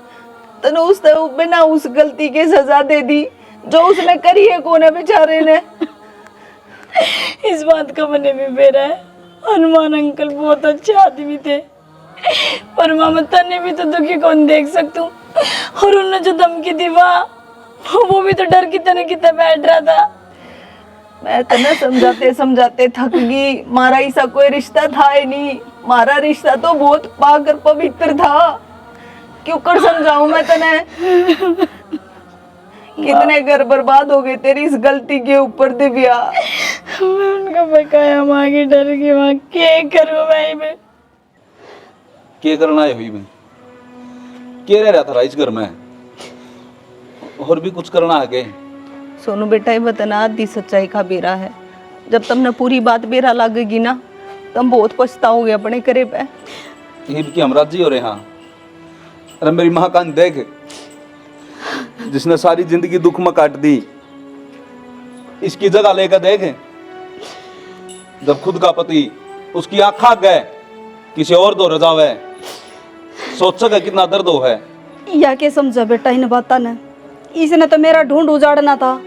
तने उसने बिना उस गलती के सजा दे दी जो उसने करी है कोने बेचारे ने। इस बात का मने भी मेरा है, हनुमान अंकल बहुत अच्छे आदमी थे, पर मामा तने भी तो दुखी कौन देख सकतूं। और उन्होंने जो धमकी दी वो भी तो डर की तने कितना बैठ रहा था। मैं तने समझाते समझाते थक गई, मारा ऐसा कोई रिश्ता था ही नहीं, मारा रिश्ता तो बहुत पाक और पवित्र था। क्यों कर समझाऊं मैं तने? कितने घर बर्बाद हो गए तेरी इस गलती के ऊपर दिव्या। मैं उनका बकाया माँ की डर की माँ क्या करूँ भाई मैं? क्या करना है हुई मैं? क्या रह रहा था इस घर में? और भी कुछ करना है के? सोनू बेटा ये बताना, आधी सच्चाई का बेरा है। जब तुमने पूरी बात बेरा लगेगी ना, तुम बहुत पछताओगे अपने करे पे। ये भी हम राजी हो रहे हैं। अरे मेरी माँ कान देख, जिसने सारी जिंदगी दुख में काट दी, इसकी जगह लेकर देख। जब खुद का पति उसकी आंख आ गए किसी और दो रजावे, सोच सके कितना दर्द हो है। या के समझा बेटा इन बाता ने, इसने तो मेरा ढूंढ उजाड़ना था।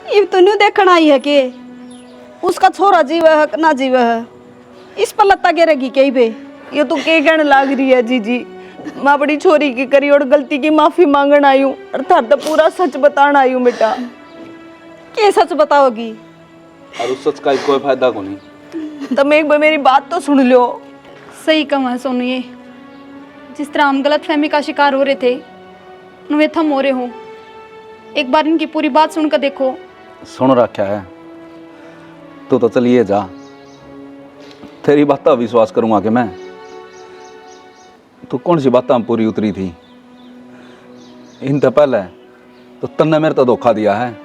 ये तो न्यू देखना ही है कि उसका छोरा जीव है ना जीव है, इस पर लत्ता गिरेगी कहीं पे। ये तो के कहने लाग रही है जीजी, मैं बड़ी छोरी की करी और गलती की माफी मांगन आई हूँ, और थार तो पूरा सच बताना आई हूँ बेटा। के सच बताओगी? और उस सच का कोई फायदा को नहीं। तुम एक बार मेरी बात तो सुन लो। सही कम है सोनू, ये जिस तरह हम गलत फहमी का शिकार हो रहे थे वे थम हो रहे हो। एक बार इनकी पूरी बात सुनकर देखो। सुन रखा है तो चलिए जा, तेरी बात का विश्वास करूंगा कि मैं तो कौन सी बात हम पूरी उतरी थी। इनसे पहले तो तन्ने मेरे तो धोखा दिया है।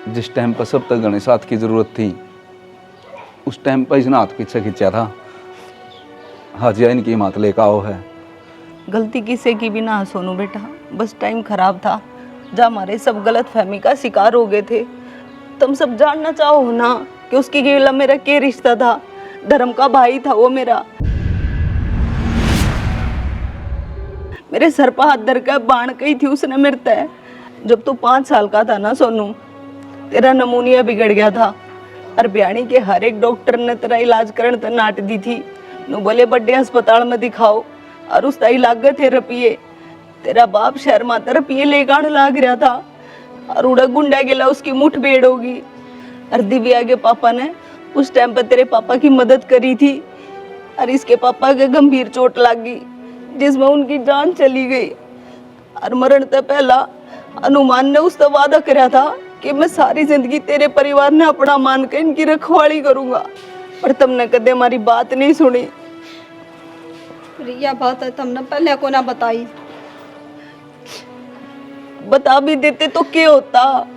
जिस टाइम पर सब तक गणेश हाथ की जरूरत थी उस टाइम पर इसने हाथ पीछे खींचा था। हाजिया इनकी हिम्मत लेकर आओ है। गलती किसी की भी ना सोनू बेटा, बस टाइम खराब था जब हमारे सब गलत फहमी का शिकार हो गए थे। तुम सब जानना चाहो ना कि उसकी गिला मेरा क्या रिश्ता था। धर्म का भाई था वो मेरा, मेरे सर पर हाथ धर कर बाण कही थी उसने मेरे तय। जब तू 5 साल का था ना सोनू, तेरा नमूनिया बिगड़ गया था और ब्याणी के हर एक डॉक्टर ने तेरा इलाज करने तक नाट दी थी। नु बोले बड़े अस्पताल में दिखाओ और उसका ही लागत है रुपये। तेरा बाप शहर माता रुपये ले गाड़ लाग रहा था और उड़ा गुंडा गेला उसकी मुठभेड़ होगी। और दिव्या के पापा ने उस टाइम पर तेरे पापा की मदद करी थी और इसके पापा के गंभीर चोट लग गई जिसमें उनकी जान चली गई। और मरण से पहला अनुमान ने उससे वादा कराया था कि मैं सारी जिंदगी तेरे परिवार ने अपना मान के इनकी रखवाली करूंगा, पर तुमने कदे हमारी बात नहीं सुनी। रिया बात है तुमने पहले को ना बताई। बता भी देते तो क्या होता,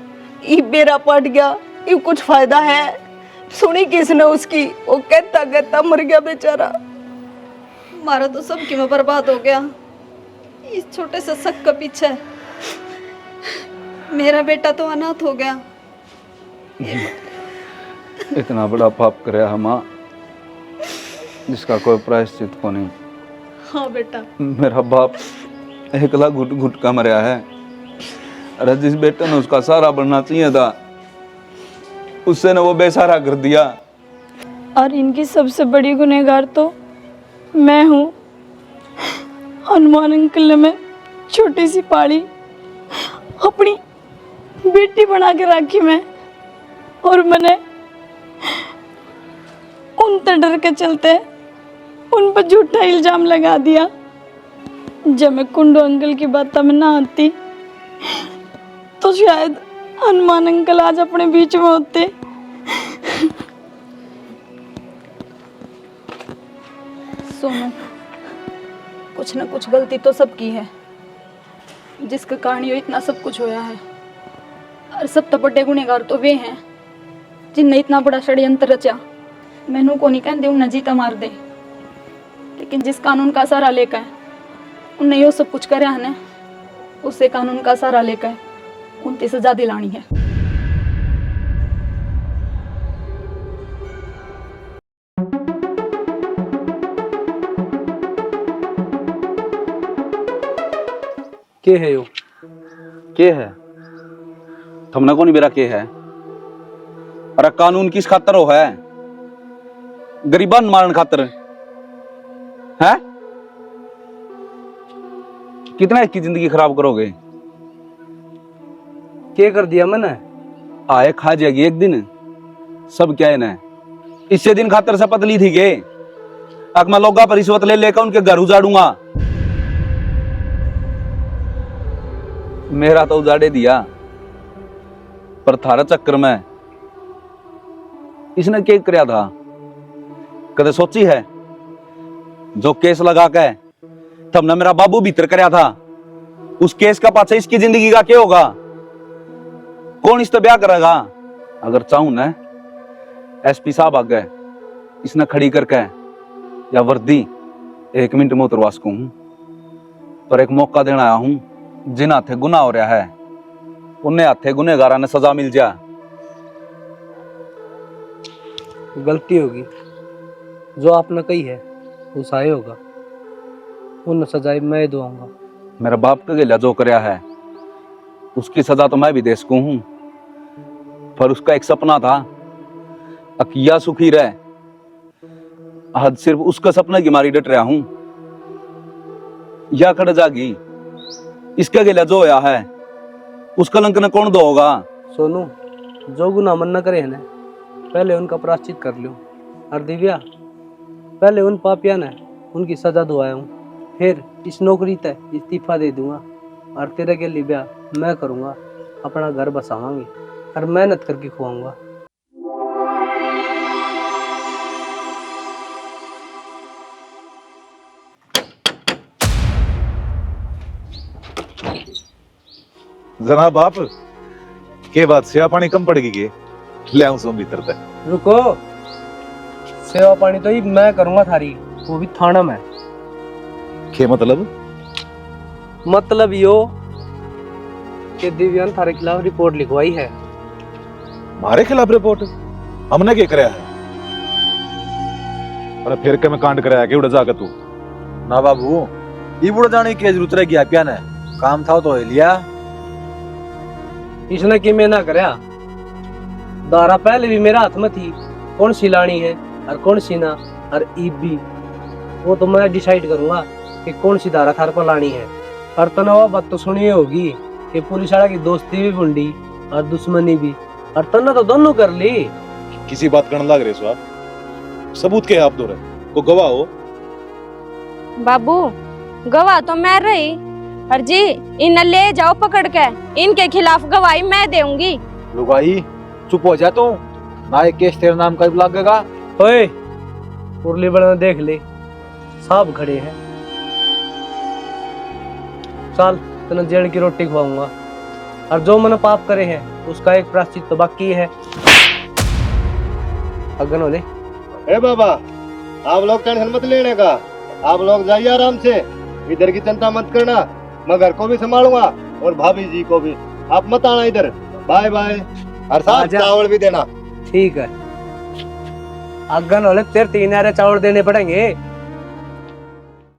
ये बेरा पट गया, ये कुछ फायदा है? सुनी किसने उसकी? वो कहता कहता मर गया बेचारा। हमारा तो सब की में बर्बाद हो गया इस छोटे से शक के पीछे। मेरा बेटा तो अनाथ हो गया। इतना बड़ा पाप कराया माँ जिसका कोई प्रायश्चित को नहीं। हाँ बेटा, मेरा बाप एकला घुट घुट का मरा है। अरे जिस बेटे ने उसका सहारा बनना चाहिए था उससे ने वो बेसहारा कर दिया। और इनकी सबसे बड़ी गुनहगार तो मैं हूँ। हनुमान अंकल ने मैं छोटी सी पाड़ी अपनी बेटी बना के रखी मैं, और मैंने उन पर डर के चलते उन पर झूठा इल्जाम लगा दिया। जब मैं कुंडू अंकल की बात में ना आती तो शायद हनुमान अंकल आज अपने बीच में होते। सोनू, कुछ न कुछ गलती तो सबकी है जिसके कारण ये इतना सब कुछ होया है। और सब तो बड़े गुनहगार तो वे हैं जिनने इतना बड़ा षड्यंत्र रचा। मैनू को नहीं कहते उन्हें जीता मार दे, लेकिन जिस कानून का सहारा लेकर उन्हें यो सब कुछ कराया है, उससे कानून का सहारा लेकर उनकी सजा दिलानी है। के है यो? के है तुमने को नहीं बेरा के है? अरे कानून किस खातर हो है? गरीबान मारन खातर है? कितना की जिंदगी खराब करोगे? के कर दिया मैंने? आए खा जाएगी एक दिन सब क्या है ना। इससे दिन खातर शपथ ली थी के अब मैं लोगा पर रिश्वत ले लेकर उनके घर उजाड़ूंगा। मेरा तो उजाड़े दिया, पर थारा चक्कर में इसने क्या कराया था कदे सोची है? जो केस लगा के तुमने मेरा बाबू भीतर कराया था, उस केस का पाछे इसकी जिंदगी का क्या होगा? कौन इस तो ब्याह करेगा? अगर चाहूं ना एसपी साहब आ गए इसने खड़ी करके या वर्दी 1 मिनट में उतरवा सकूं, पर एक मौका देना आया हूं। जिन हाथे गुनाह हो रहा है उन्हें हाथे गुनहगारा ने सजा मिल जा। गलती होगी जो आपने कही है वो सही होगा, उन सजाई मैं दूंगा। मेरा बाप का गिला जो कराया है उसकी सजा तो मैं भी दे सकूं हूं, पर उसका एक सपना था अकिया सुखी रहे। आज सिर्फ उसका सपना की मारी डट रहा हूं। या खड़ जागी इसका गिला जो होया है उस कलंक ने कौन दो होगा? सोनू, जो गुनाह मन न करे ना पहले उनका प्रायश्चित कर लो। और दिव्या, पहले उन पापिया ने उनकी सजा दुआया हूँ, फिर इस नौकरी तय इस्तीफा दे दूंगा और तेरे के लिए ब्याह मैं करूँगा, अपना घर बसावांगे और मेहनत करके खुआऊंगा। जनाब आप के बात सेवा पानी कम पड़ेगी के ले आऊं सो भीतर तक। रुको, सेवा पानी तो ही मैं करूंगा थारी, वो भी थाना में। के मतलब? मतलब यो कि दिव्या ने थारे खिलाफ रिपोर्ट लिखवाई है। हमारे खिलाफ रिपोर्ट? हमने क्या कराया है? अरे फिर के मैं कांड कराया के उड़ जाकर तू? ना बाबू, ये बुढ़ जाने की जरूरत रहेगी आप ने, काम था तो लिया। इसने कि मैं ना करया, दारा पहले भी मेरा हाथ में थी, कौन सी लानी है और कौन सी ना, और ईब भी वो तो मैं डिसाइड करूंगा कि कौन सी धारा थार पर लानी है। और तने वो बात तो सुनी होगी कि पुलिस वाला की दोस्ती भी बुंडी और दुश्मनी भी, और तने तो दोनों कर ली। किसी बात करने लग रहे सो आप? सबूत के आप दो रहे को गवाह हो। बाबू गवाह तो मैं रही, और जी इन्हें ले जाओ पकड़ के, इनके खिलाफ गवाही मैं दूंगी। लुगाई चुप हो जा तू, ना एक केस तेरे नाम का भी लगेगा। ओए उर्ली बड़ा देख ले, सब खड़े हैं। चल तने जेल की रोटी खवाऊंगा, और जो मैंने पाप करे हैं उसका एक प्रायश्चित तो बाकी है। अगन होले ए बाबा, आप लोग टेंशन मत लेने का, आप लोग जाइए आराम से, इधर की चिंता मत करना, मैं घर को भी संभालूंगा और भाभी जी को भी। आप मत आना इधर। Bye bye. और साथ आजा। चावल भी देना। ठीक है। अगन होले तेरे 3 चावल देने पड़ेंगे।